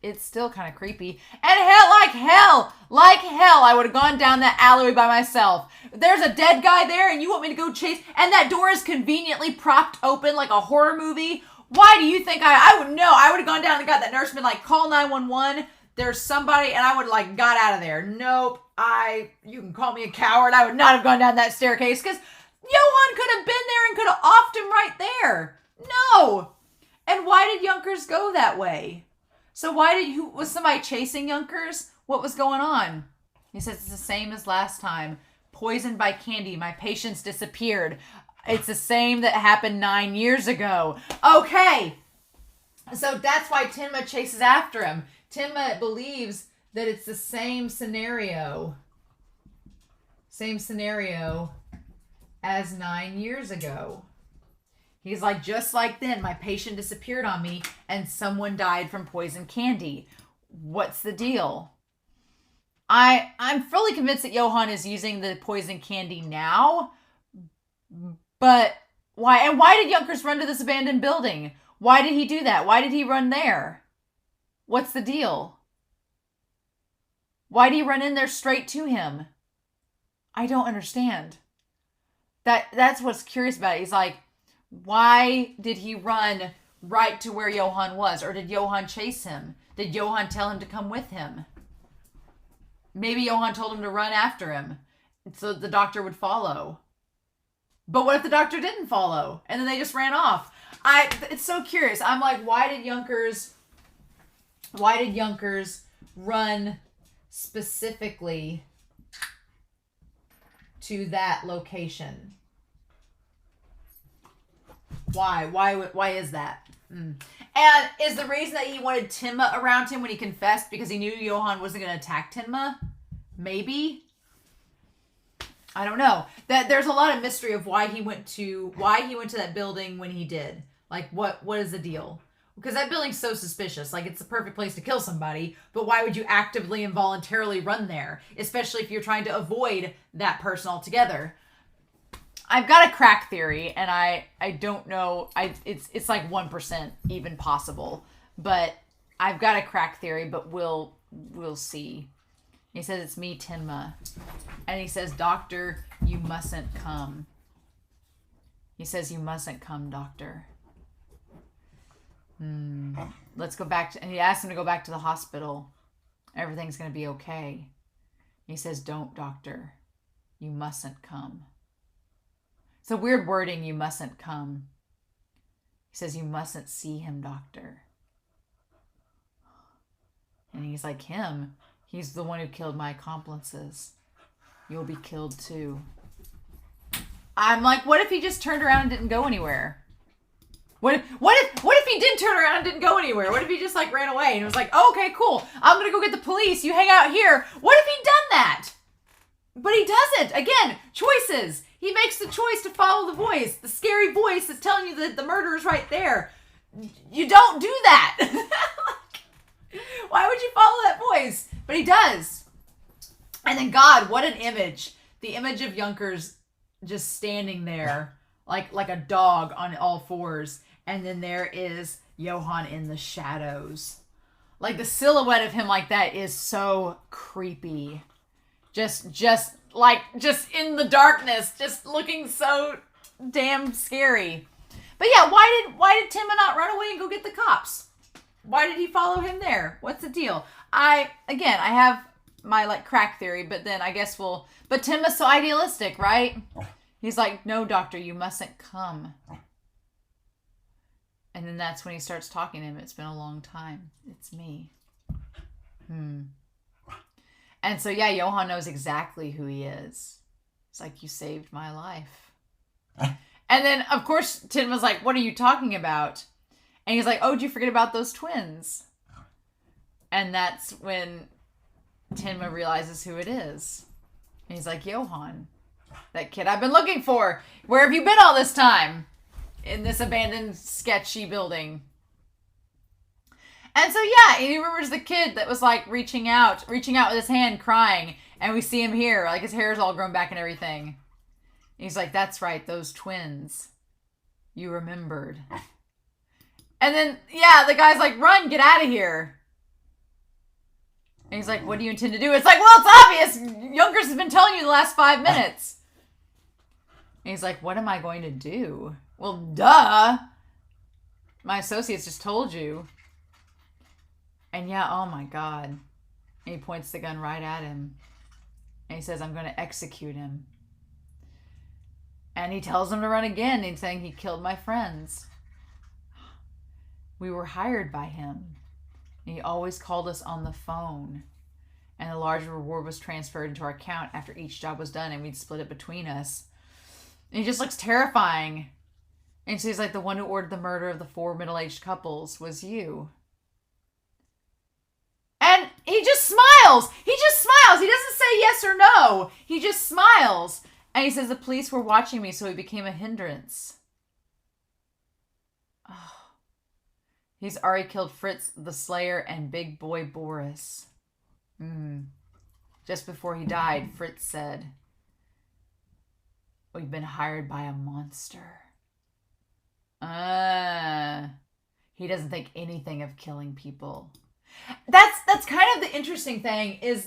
it's still kind of creepy. And like hell, I would have gone down that alleyway by myself. There's a dead guy there and you want me to go chase, and that door is conveniently propped open like a horror movie. Why do you think I would know? I would have gone down and got that nurse, been like, call 911. There's somebody, and I would have like got out of there. Nope. You can call me a coward. I would not have gone down that staircase because Johan could have been there and could have offed him right there. No. And why did Junkers go that way? So was somebody chasing Junkers? What was going on? He says it's the same as last time. Poisoned by candy. My patients disappeared. It's the same that happened 9 years ago. Okay. So that's why Tenma chases after him. Tenma believes that it's the same scenario. Same scenario as 9 years ago. He's like, just like then, my patient disappeared on me and someone died from poison candy. What's the deal? I'm fully convinced that Johan is using the poison candy now. But why? And why did Junkers run to this abandoned building? Why did he do that? Why did he run there? What's the deal? Why did he run in there straight to him? I don't understand. That's what's curious about it. He's like, why did he run right to where Johan was? Or did Johan chase him? Did Johan tell him to come with him? Maybe Johan told him to run after him so the doctor would follow. But what if the doctor didn't follow and then they just ran off? It's so curious. I'm like, why did Junkers run specifically to that location? Why is that? And is the reason that he wanted Tenma around him when he confessed because he knew Johan wasn't going to attack Tenma? Maybe. I don't know. That there's a lot of mystery of why he went to that building when he did. Like, what is the deal? Because that building's so suspicious. Like, it's the perfect place to kill somebody, but why would you actively and voluntarily run there? Especially if you're trying to avoid that person altogether. I've got a crack theory, and I don't know. It's like 1% even possible, but I've got a crack theory. But we'll see. He says it's me, Tenma, and he says, "Doctor, you mustn't come." He says, "You mustn't come, doctor." Let's go back to, and he asks him to go back to the hospital. Everything's gonna be okay. He says, "Don't, doctor. You mustn't come." It's a weird wording, "you mustn't come." He says, "You mustn't see him, doctor." And he's like, him? He's the one who killed my accomplices. You'll be killed too. I'm like, what if he just turned around and didn't go anywhere? What if he did turn around and didn't go anywhere? What if he just like ran away and was like, oh, okay, cool. I'm going to go get the police. You hang out here. What if he'd done that? But he doesn't. Again, choices. He makes the choice to follow the voice. The scary voice that's telling you that the murder is right there. You don't do that. Why would you follow that voice? But he does. And then God, what an image. The image of Junkers just standing there like a dog on all fours. And then there is Johan in the shadows. Like the silhouette of him like that is so creepy. Just in the darkness, just looking so damn scary. But yeah, why did Tenma not run away and go get the cops? Why did he follow him there? What's the deal? I have my like crack theory, but then I guess but Tenma's so idealistic, right? He's like, no, doctor, you mustn't come. And then that's when he starts talking to him. It's been a long time. It's me. And so, yeah, Johan knows exactly who he is. It's like, you saved my life. And then, of course, Tenma's like, what are you talking about? And he's like, oh, did you forget about those twins? And that's when Tenma realizes who it is. And he's like, Johan, that kid I've been looking for. Where have you been all this time? In this abandoned, sketchy building. And so, yeah, he remembers the kid that was like reaching out with his hand, crying. And we see him here, like his hair's all grown back and everything. He's like, that's right, those twins. You remembered. And then, yeah, the guy's like, run, get out of here. And he's like, what do you intend to do? It's like, well, it's obvious. Yonkers has been telling you the last 5 minutes. And he's like, what am I going to do? Well, duh. My associates just told you. And yeah, oh my God. And he points the gun right at him. And he says, I'm going to execute him. And he tells him to run again. He's saying he killed my friends. We were hired by him. And he always called us on the phone. And a large reward was transferred into our account after each job was done, and we'd split it between us. And he just looks terrifying. And so he's like, the one who ordered the murder of the 4 middle-aged couples was you. And he just smiles. He just smiles. He doesn't say yes or no. He just smiles. And he says, the police were watching me, so he became a hindrance. Oh. He's already killed Fritz the Slayer and Big Boy Boris. Just before he died, Fritz said, we've been hired by a monster. He doesn't think anything of killing people. That's kind of the interesting thing is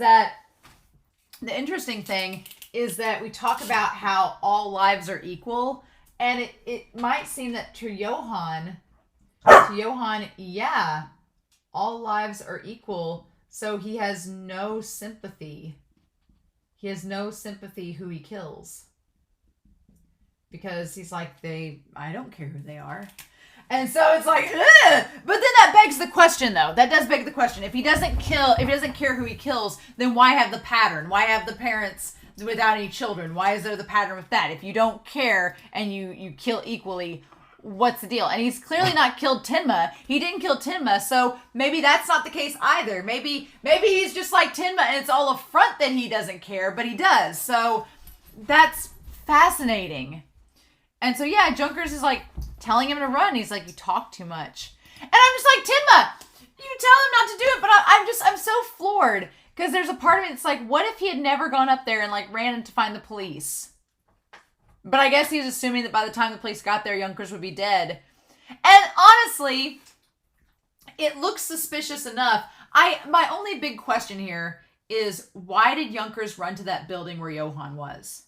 that we talk about how all lives are equal, and it might seem that to Johan, yeah, all lives are equal, so he has no sympathy. He has no sympathy who he kills. Because he's like, I don't care who they are. And so it's like, ugh! But then that begs the question, though. That does beg the question. If he doesn't care who he kills, then why have the pattern? Why have the parents without any children? Why is there the pattern with that? If you don't care and you kill equally, what's the deal? And he's clearly not killed Tenma. He didn't kill Tenma, so maybe that's not the case either. Maybe he's just like Tenma and it's all a front that he doesn't care, but he does. So that's fascinating. And so yeah, Junkers is like telling him to run. He's like, you talk too much. And I'm just like, Tenma, you tell him not to do it, but I'm so floored. Because there's a part of me that's like, what if he had never gone up there and like ran in to find the police? But I guess he was assuming that by the time the police got there, Junkers would be dead. And honestly, it looks suspicious enough. My only big question here is, why did Junkers run to that building where Johan was?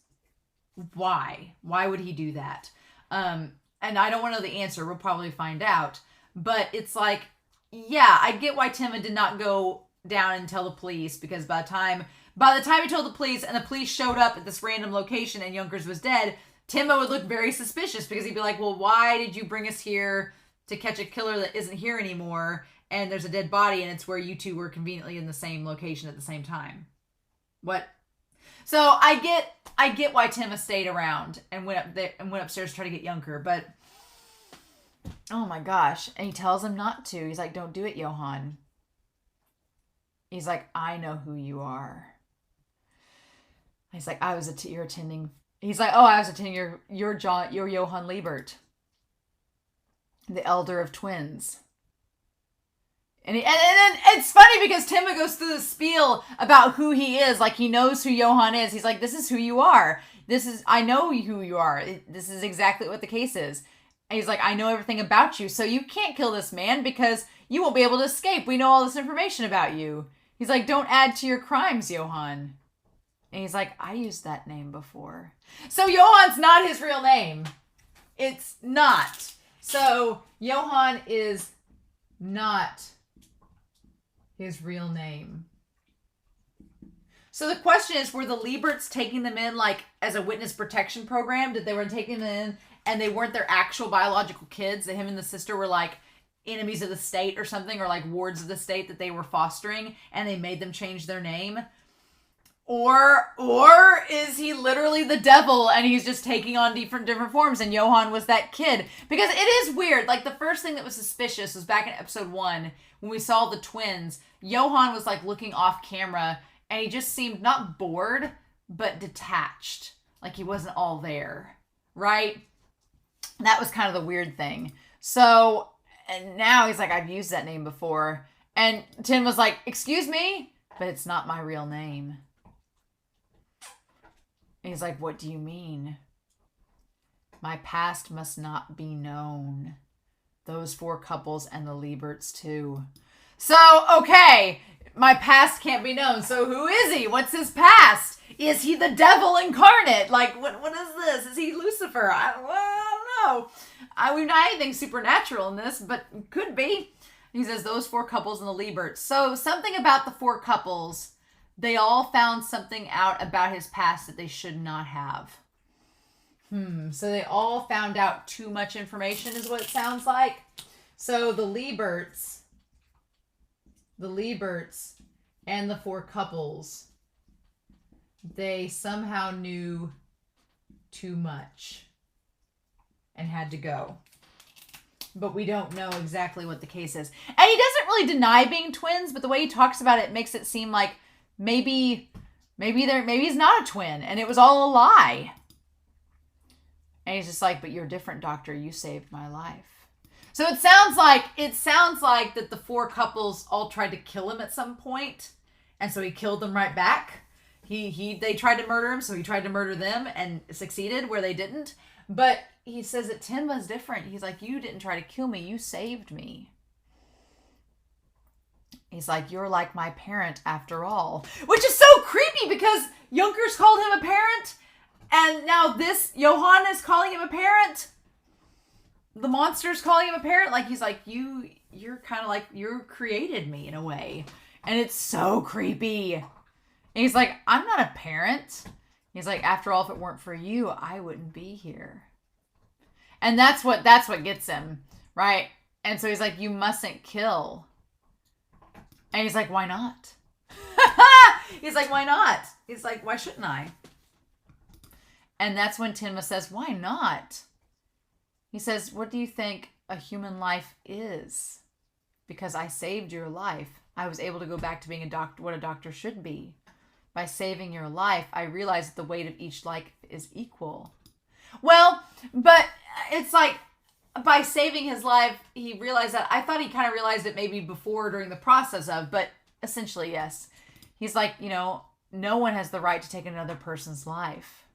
Why? Why would he do that? And I don't want to know the answer. We'll probably find out. But it's like, yeah, I get why Tenma did not go down and tell the police, because by the time he told the police and the police showed up at this random location and Junkers was dead, Tenma would look very suspicious, because he'd be like, well, why did you bring us here to catch a killer that isn't here anymore, and there's a dead body and it's where you two were conveniently in the same location at the same time? What? So I get why Tenma stayed around and went upstairs to try to get Junker, but oh my gosh. And he tells him not to. He's like, don't do it, Johan. He's like, I know who you are. He's like, you're attending. He's like, oh, I was attending your Johann Liebert, the elder of twins. And then it's funny because Tenma goes through the spiel about who he is. Like, he knows who Johan is. He's like, this is who you are. I know who you are. This is exactly what the case is. And he's like, I know everything about you, so you can't kill this man because you won't be able to escape. We know all this information about you. He's like, don't add to your crimes, Johan. And he's like, I used that name before. So Johan's not his real name. It's not. So Johan is not his real name. So the question is, were the Lieberts taking them in like as a witness protection program? Did they were taking them in and they weren't their actual biological kids? That him and the sister were like enemies of the state or something, or like wards of the state that they were fostering, and they made them change their name? Or is he literally the devil and he's just taking on different forms, and Johan was that kid? Because it is weird. Like, the first thing that was suspicious was back in episode 1 when we saw the twins. Johan was like looking off camera and he just seemed not bored, but detached. Like he wasn't all there, right? That was kind of the weird thing. So, and now he's like, I've used that name before. And Tim was like, excuse me, but it's not my real name. And he's like, what do you mean? My past must not be known. Those 4 couples and the Lieberts too. So, okay, my past can't be known. So who is he? What's his past? Is he the devil incarnate? Like, what is this? Is he Lucifer? I don't know. We've not anything supernatural in this, but could be. He says those 4 couples and the Lieberts. So something about the 4 couples, they all found something out about his past that they should not have. So they all found out too much information is what it sounds like. So the Lieberts and the 4 couples, they somehow knew too much and had to go. But we don't know exactly what the case is. And he doesn't really deny being twins, but the way he talks about it makes it seem like maybe he's not a twin and it was all a lie. And he's just like, but you're different, doctor. You saved my life. So it sounds like that the 4 couples all tried to kill him at some point, and so he killed them right back. They tried to murder him, so he tried to murder them and succeeded where they didn't. But he says that Tenma's different. He's like, you didn't try to kill me, you saved me. He's like, you're like my parent after all. Which is so creepy because Junkers called him a parent, and now this Johan is calling him a parent. The monster's calling him a parent. Like, he's like, you're kind of like, you created me in a way. And it's so creepy. And he's like, I'm not a parent. He's like, after all, if it weren't for you, I wouldn't be here. And that's what gets him, right? And so he's like, you mustn't kill. And he's like, why not? He's like, why not? He's like, why shouldn't I? And that's when Tenma says, why not? He says, what do you think a human life is? Because I saved your life. I was able to go back to being a doctor, what a doctor should be. By saving your life, I realized that the weight of each life is equal. Well, but it's like, by saving his life, he realized that. I thought he kind of realized it maybe before, during the process of, but essentially, yes. He's like, no one has the right to take another person's life.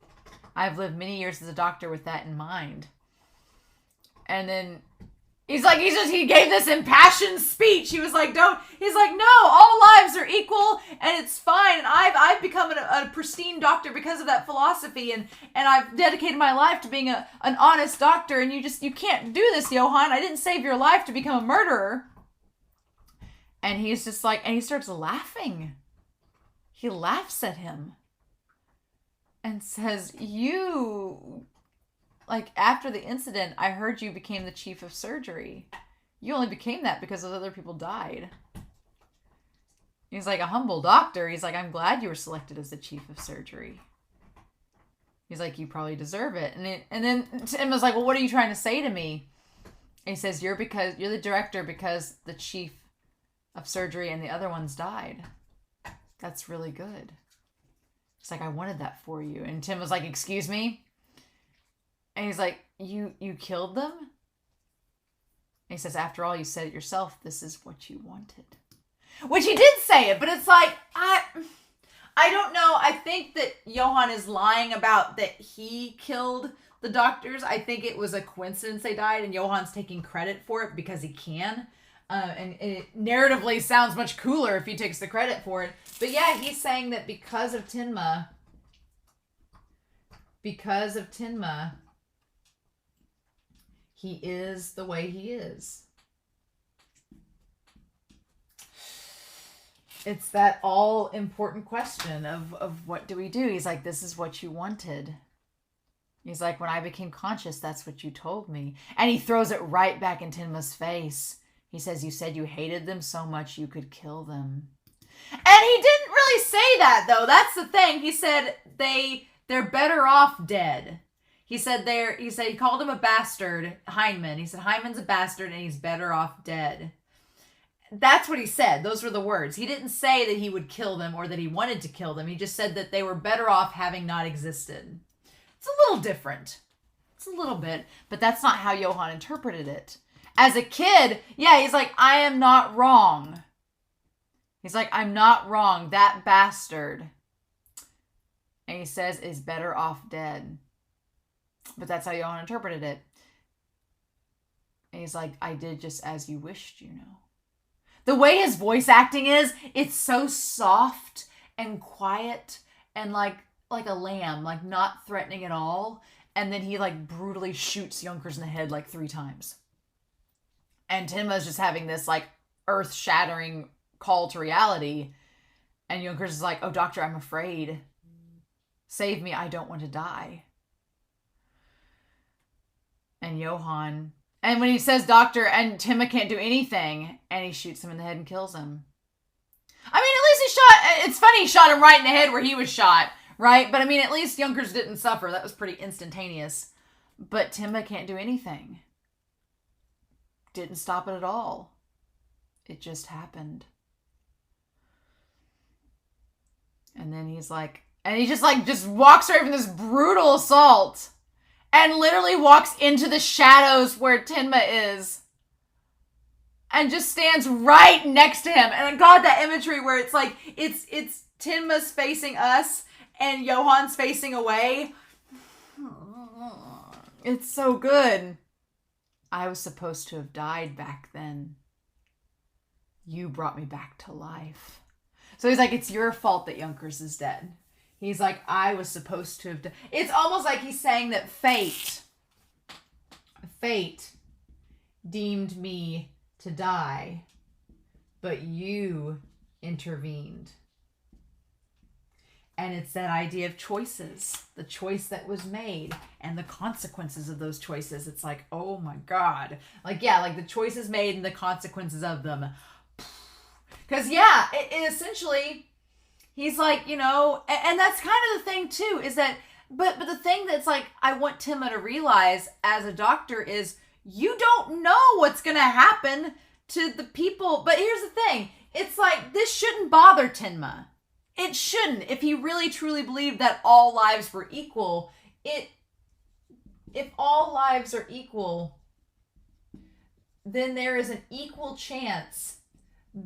I've lived many years as a doctor with that in mind. And then he gave this impassioned speech. He was like, no, all lives are equal and it's fine. And I've become a pristine doctor because of that philosophy. And I've dedicated my life to being an honest doctor. And you can't do this, Johan. I didn't save your life to become a murderer. And he's just like, and he starts laughing. He laughs at him and says, like, after the incident, I heard you became the chief of surgery. You only became that because those other people died. He's like, a humble doctor. He's like, I'm glad you were selected as the chief of surgery. He's like, you probably deserve it. And then Tim was like, well, what are you trying to say to me? And he says, you're the director because the chief of surgery and the other ones died. That's really good. It's like, I wanted that for you. And Tim was like, excuse me? And he's like, you killed them? And he says, after all, you said it yourself. This is what you wanted. Which he did say it, but it's like, I don't know. I think that Johan is lying about that he killed the doctors. I think it was a coincidence they died, and Johan's taking credit for it because he can. And it narratively sounds much cooler if he takes the credit for it. But yeah, he's saying that because of Tenma, he is the way he is. It's that all important question of what do we do? He's like, this is what you wanted. He's like, when I became conscious, that's what you told me. And he throws it right back in Tenma's face. He says, you said you hated them so much you could kill them. And he didn't really say that, though. That's the thing. He said they're better off dead. He called him a bastard, Heinemann. He said Heinemann's a bastard and he's better off dead. That's what he said. Those were the words. He didn't say that he would kill them or that he wanted to kill them. He just said that they were better off having not existed. It's a little different. It's a little bit. But that's not how Johan interpreted it. As a kid, yeah, he's like, I am not wrong. He's like, I'm not wrong. That bastard. And he says, is better off dead. But that's how Johan interpreted it. And he's like, I did just as you wished, you know. The way his voice acting is, it's so soft and quiet and like a lamb, like not threatening at all. And then he like brutally shoots Yonkers in the head like 3 times. And Tenma's just having this like earth-shattering call to reality. And Yonkers is like, oh, doctor, I'm afraid. Save me, I don't want to die. And Johan... And when he says doctor, and Tenma can't do anything, and he shoots him in the head and kills him. I mean, at least he shot... It's funny he shot him right in the head where he was shot, right? But I mean, at least Yonkers didn't suffer. That was pretty instantaneous. But Tenma can't do anything. Didn't stop it at all. It just happened. And then he's like... And he just walks away from this brutal assault... And literally walks into the shadows where Tenma is. And just stands right next to him. And God, that imagery where it's like, it's Tenma's facing us and Johan's facing away. It's so good. I was supposed to have died back then. You brought me back to life. So he's like, it's your fault that Yonkers is dead. He's like, I was supposed to have done... It's almost like he's saying that fate deemed me to die, but you intervened. And it's that idea of choices, the choice that was made and the consequences of those choices. It's like, oh my God. Like, yeah, like the choices made and the consequences of them. Because, yeah, it essentially... He's like, you know, and that's kind of the thing too, is that, but the thing that's like, I want Tenma to realize as a doctor is you don't know what's going to happen to the people. But here's the thing. It's like, this shouldn't bother Tenma. It shouldn't. If he really truly believed that all lives were equal, if all lives are equal, then there is an equal chance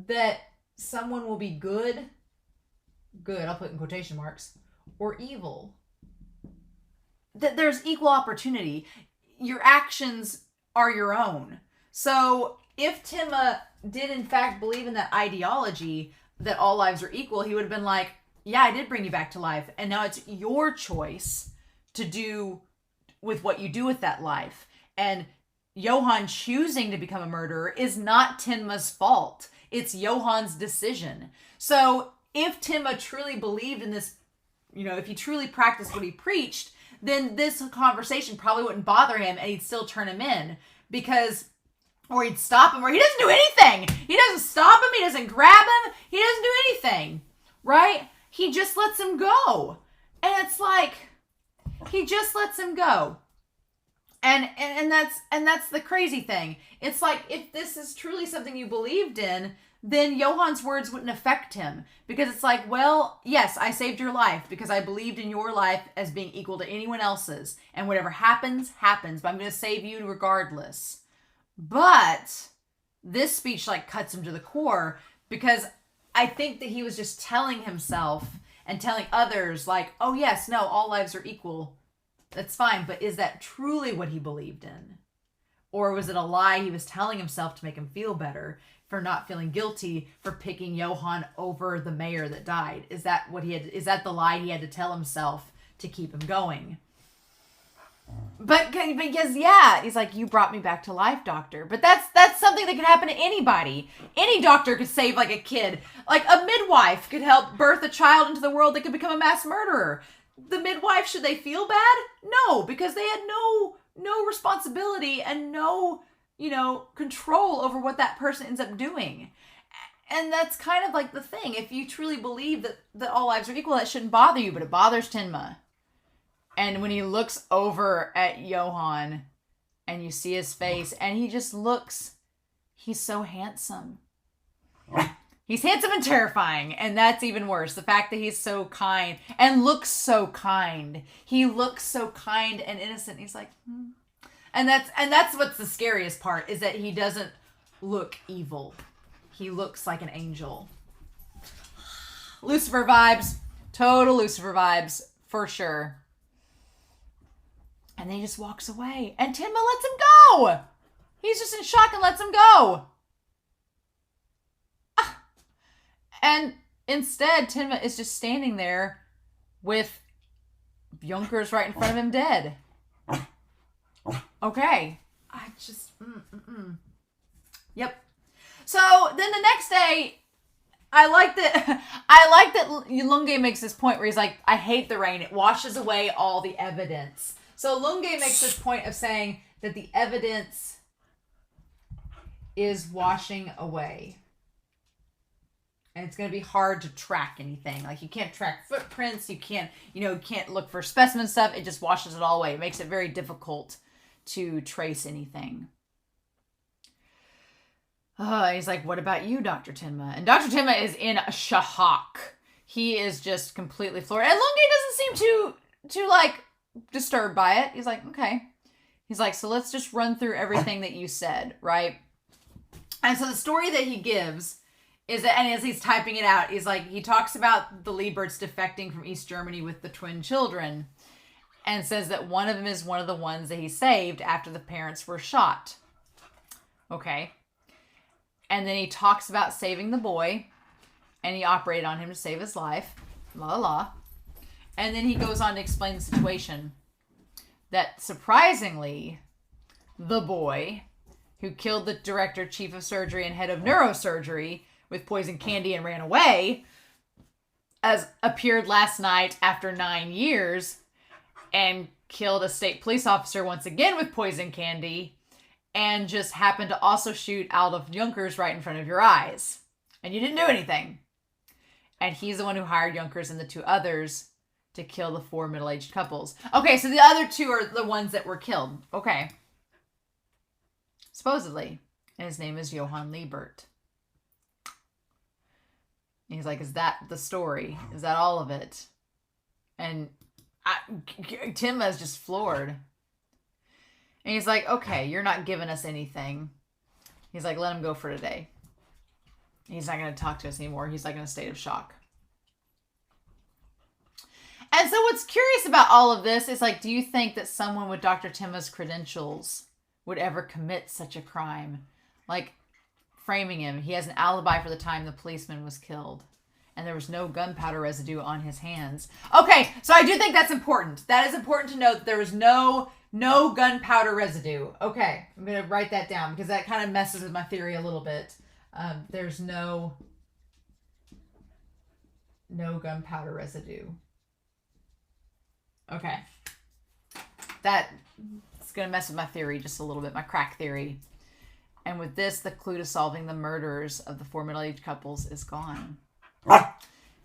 that someone will be good, I'll put in quotation marks, or evil. That there's equal opportunity. Your actions are your own. So if Tenma did in fact believe in that ideology that all lives are equal, he would have been like, yeah, I did bring you back to life. And now it's your choice to do with what you do with that life. And Johan choosing to become a murderer is not Tenma's fault. It's Johann's decision. So if Tenma truly believed in this, you know, if he truly practiced what he preached, then this conversation probably wouldn't bother him and he'd still turn him in because, or he'd stop him, or he doesn't do anything. He doesn't stop him. He doesn't grab him. He doesn't do anything, right? He just lets him go. And it's like, he just lets him go. And that's the crazy thing. It's like, if this is truly something you believed in, then Johann's words wouldn't affect him. Because it's like, well, yes, I saved your life because I believed in your life as being equal to anyone else's. And whatever happens, happens. But I'm going to save you regardless. But this speech like cuts him to the core because I think that he was just telling himself and telling others like, oh yes, no, all lives are equal. That's fine. But is that truly what he believed in? Or was it a lie he was telling himself to make him feel better? For not feeling guilty for picking Johan over the mayor that died. Is that what he had? Is that the lie he had to tell himself to keep him going? But because yeah, he's like, you brought me back to life, doctor. But that's something that could happen to anybody. Any doctor could save like a kid. Like a midwife could help birth a child into the world that could become a mass murderer. The midwife, should they feel bad? No, because they had no responsibility and no, control over what that person ends up doing. And that's kind of like the thing. If you truly believe that all lives are equal, that shouldn't bother you, but it bothers Tenma. And when he looks over at Johan and you see his face and he just looks, he's so handsome. He's handsome and terrifying. And that's even worse. The fact that he's so kind and looks so kind. He looks so kind and innocent. He's like, And that's what's the scariest part, is that he doesn't look evil. He looks like an angel. Lucifer vibes. Total Lucifer vibes, for sure. And then he just walks away. And Tenma lets him go. He's just in shock and lets him go. And instead, Tenma is just standing there with Junkers right in front of him dead. Okay. I just... Yep. So then the next day, I like that Lunge makes this point where he's like, I hate the rain. It washes away all the evidence. So Lunge makes this point of saying that the evidence is washing away. And it's going to be hard to track anything. Like, you can't track footprints. You can't look for specimen stuff. It just washes it all away. It makes it very difficult to trace anything. He's like, what about you, Dr. Tenma? And Dr. Tenma is in a shock. He is just completely floored. And Lunge doesn't seem too like, disturbed by it. He's like, okay. He's like, so let's just run through everything that you said, right? And so the story that he gives is that, and as he's typing it out, he's like, he talks about the Lieberts defecting from East Germany with the twin children, and says that one of them is one of the ones that he saved after the parents were shot. Okay. And then he talks about saving the boy, and he operated on him to save his life. La la la. And then he goes on to explain the situation. That surprisingly, the boy who killed the director, chief of surgery, and head of neurosurgery with poison candy and ran away, as appeared last night after 9 years and killed a state police officer once again with poison candy, and just happened to also shoot Adolf Junkers right in front of your eyes. And you didn't do anything. And he's the one who hired Junkers and the two others to kill the 4 middle-aged couples. Okay, so the other 2 are the ones that were killed. Okay. Supposedly. And his name is Johann Liebert. And he's like, is that the story? Is that all of it? And Tenma is just floored. And he's like, okay, you're not giving us anything. He's like, let him go for today. He's not going to talk to us anymore. He's like in a state of shock. And so what's curious about all of this is like, do you think that someone with Dr. Tenma's credentials would ever commit such a crime? Like, framing him. He has an alibi for the time the policeman was killed. And there was no gunpowder residue on his hands. Okay, so I do think that's important. That is important to note that there was no gunpowder residue. Okay, I'm going to write that down because that kind of messes with my theory a little bit. There's no gunpowder residue. Okay. That's going to mess with my theory just a little bit, my crack theory. And with this, the clue to solving the murders of the 4 middle-aged couples is gone.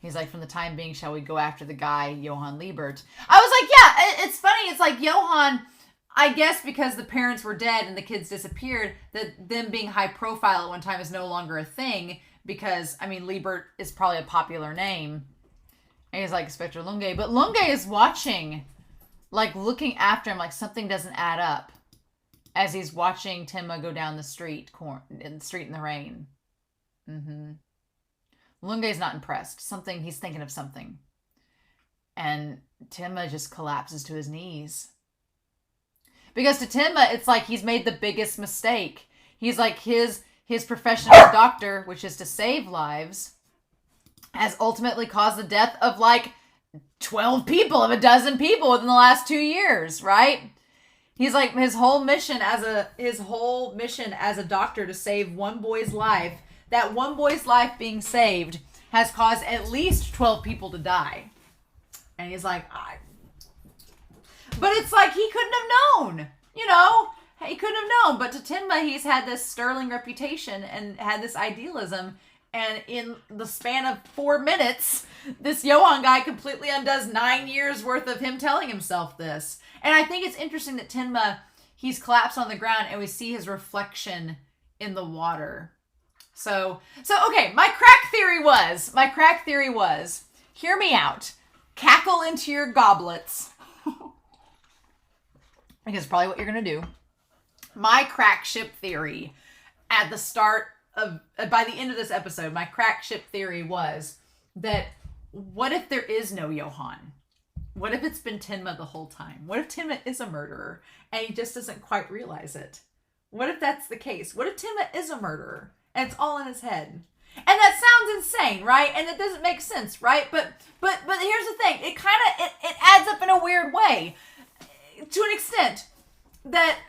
He's like, from the time being, shall we go after the guy, Johann Liebert? I was like, yeah, it's funny. It's like Johann, I guess because the parents were dead and the kids disappeared, that them being high profile at one time is no longer a thing because, I mean, Liebert is probably a popular name. And he's like, Inspector Lunge. But Lunge is watching, like looking after him like something doesn't add up as he's watching Tenma go down the street in the rain. Mm-hmm. Lunge's not impressed. He's thinking of something. And Tenma just collapses to his knees. Because to Tenma, it's like he's made the biggest mistake. He's like his profession as a doctor, which is to save lives, has ultimately caused the death of like 12 people, of a dozen people within the last 2 years, right? He's like his whole mission as a doctor to save one boy's life. That one boy's life being saved has caused at least 12 people to die. And he's like, but it's like he couldn't have known, he couldn't have known. But to Tenma, he's had this sterling reputation and had this idealism. And in the span of 4 minutes, this Johan guy completely undoes 9 years worth of him telling himself this. And I think it's interesting that Tenma, he's collapsed on the ground and we see his reflection in the water. So okay, my crack theory was, hear me out. Cackle into your goblets. I guess probably what you're going to do. My crack ship theory at the start of, by the end of this episode, my crack ship theory was that what if there is no Johan? What if it's been Tenma the whole time? What if Tenma is a murderer and he just doesn't quite realize it? What if that's the case? What if Tenma is a murderer and it's all in his head? And that sounds insane, right? And it doesn't make sense, right? But here's the thing. It kind of it adds up in a weird way, to an extent, that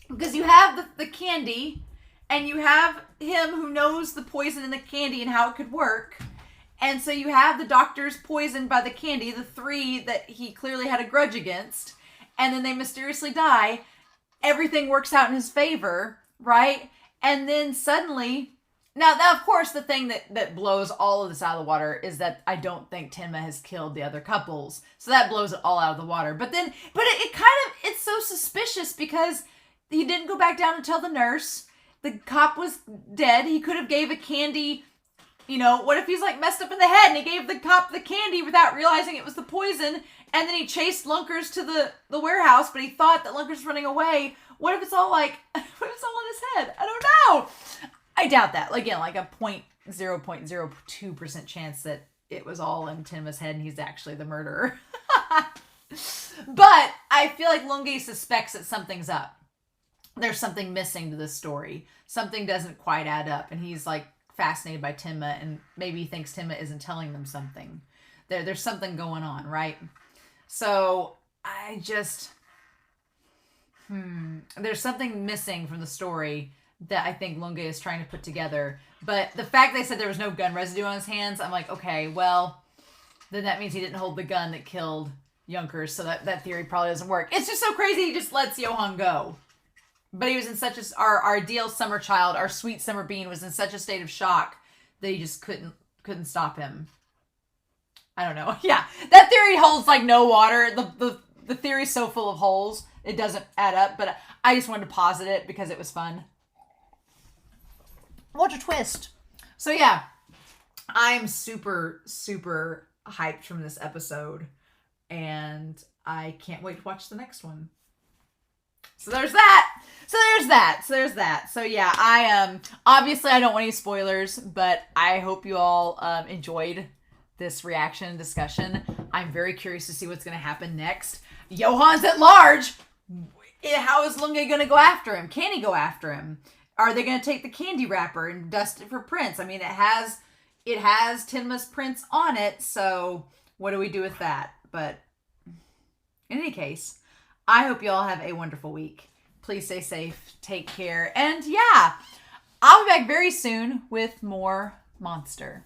because you have the candy, and you have him who knows the poison in the candy and how it could work. And so you have the doctors poisoned by the candy, the 3 that he clearly had a grudge against, and then they mysteriously die. Everything works out in his favor, right? And then suddenly, now of course, the thing that blows all of this out of the water is that I don't think Tenma has killed the other couples. So that blows it all out of the water. But it's so suspicious because he didn't go back down and tell the nurse. The cop was dead. He could have gave a candy. What if he's like messed up in the head and he gave the cop the candy without realizing it was the poison, and then he chased Lunkers to the warehouse, but he thought that Lunkers was running away. What if it's all in his head? I don't know. I doubt that. Again, like a 0.02% chance that it was all in Tenma's head and he's actually the murderer. But I feel like Lunge suspects that something's up. There's something missing to this story. Something doesn't quite add up, and he's like fascinated by Tenma, and maybe he thinks Tenma isn't telling them something. There's something going on, right? So I just there's something missing from the story that I think Lunge is trying to put together. But the fact they said there was no gun residue on his hands, I'm like, okay, well, then that means he didn't hold the gun that killed Junkers, so that theory probably doesn't work. It's just so crazy he just lets Johan go. But he was in such our ideal summer child, our sweet summer bean, was in such a state of shock that he just couldn't stop him. I don't know. Yeah, that theory holds like no water. The theory's so full of holes, it doesn't add up. But I just wanted to posit it because it was fun. What a twist. So yeah, I'm super, super hyped from this episode. And I can't wait to watch the next one. So there's that. So yeah, I obviously I don't want any spoilers, but I hope you all enjoyed this reaction and discussion. I'm very curious to see what's going to happen next. Johann's at large. How is Lunge going to go after him? Can he go after him? Are they going to take the candy wrapper and dust it for prints? I mean, it has Tenma's prints on it, so what do we do with that? But in any case, I hope you all have a wonderful week. Please stay safe, take care, and yeah, I'll be back very soon with more Monster.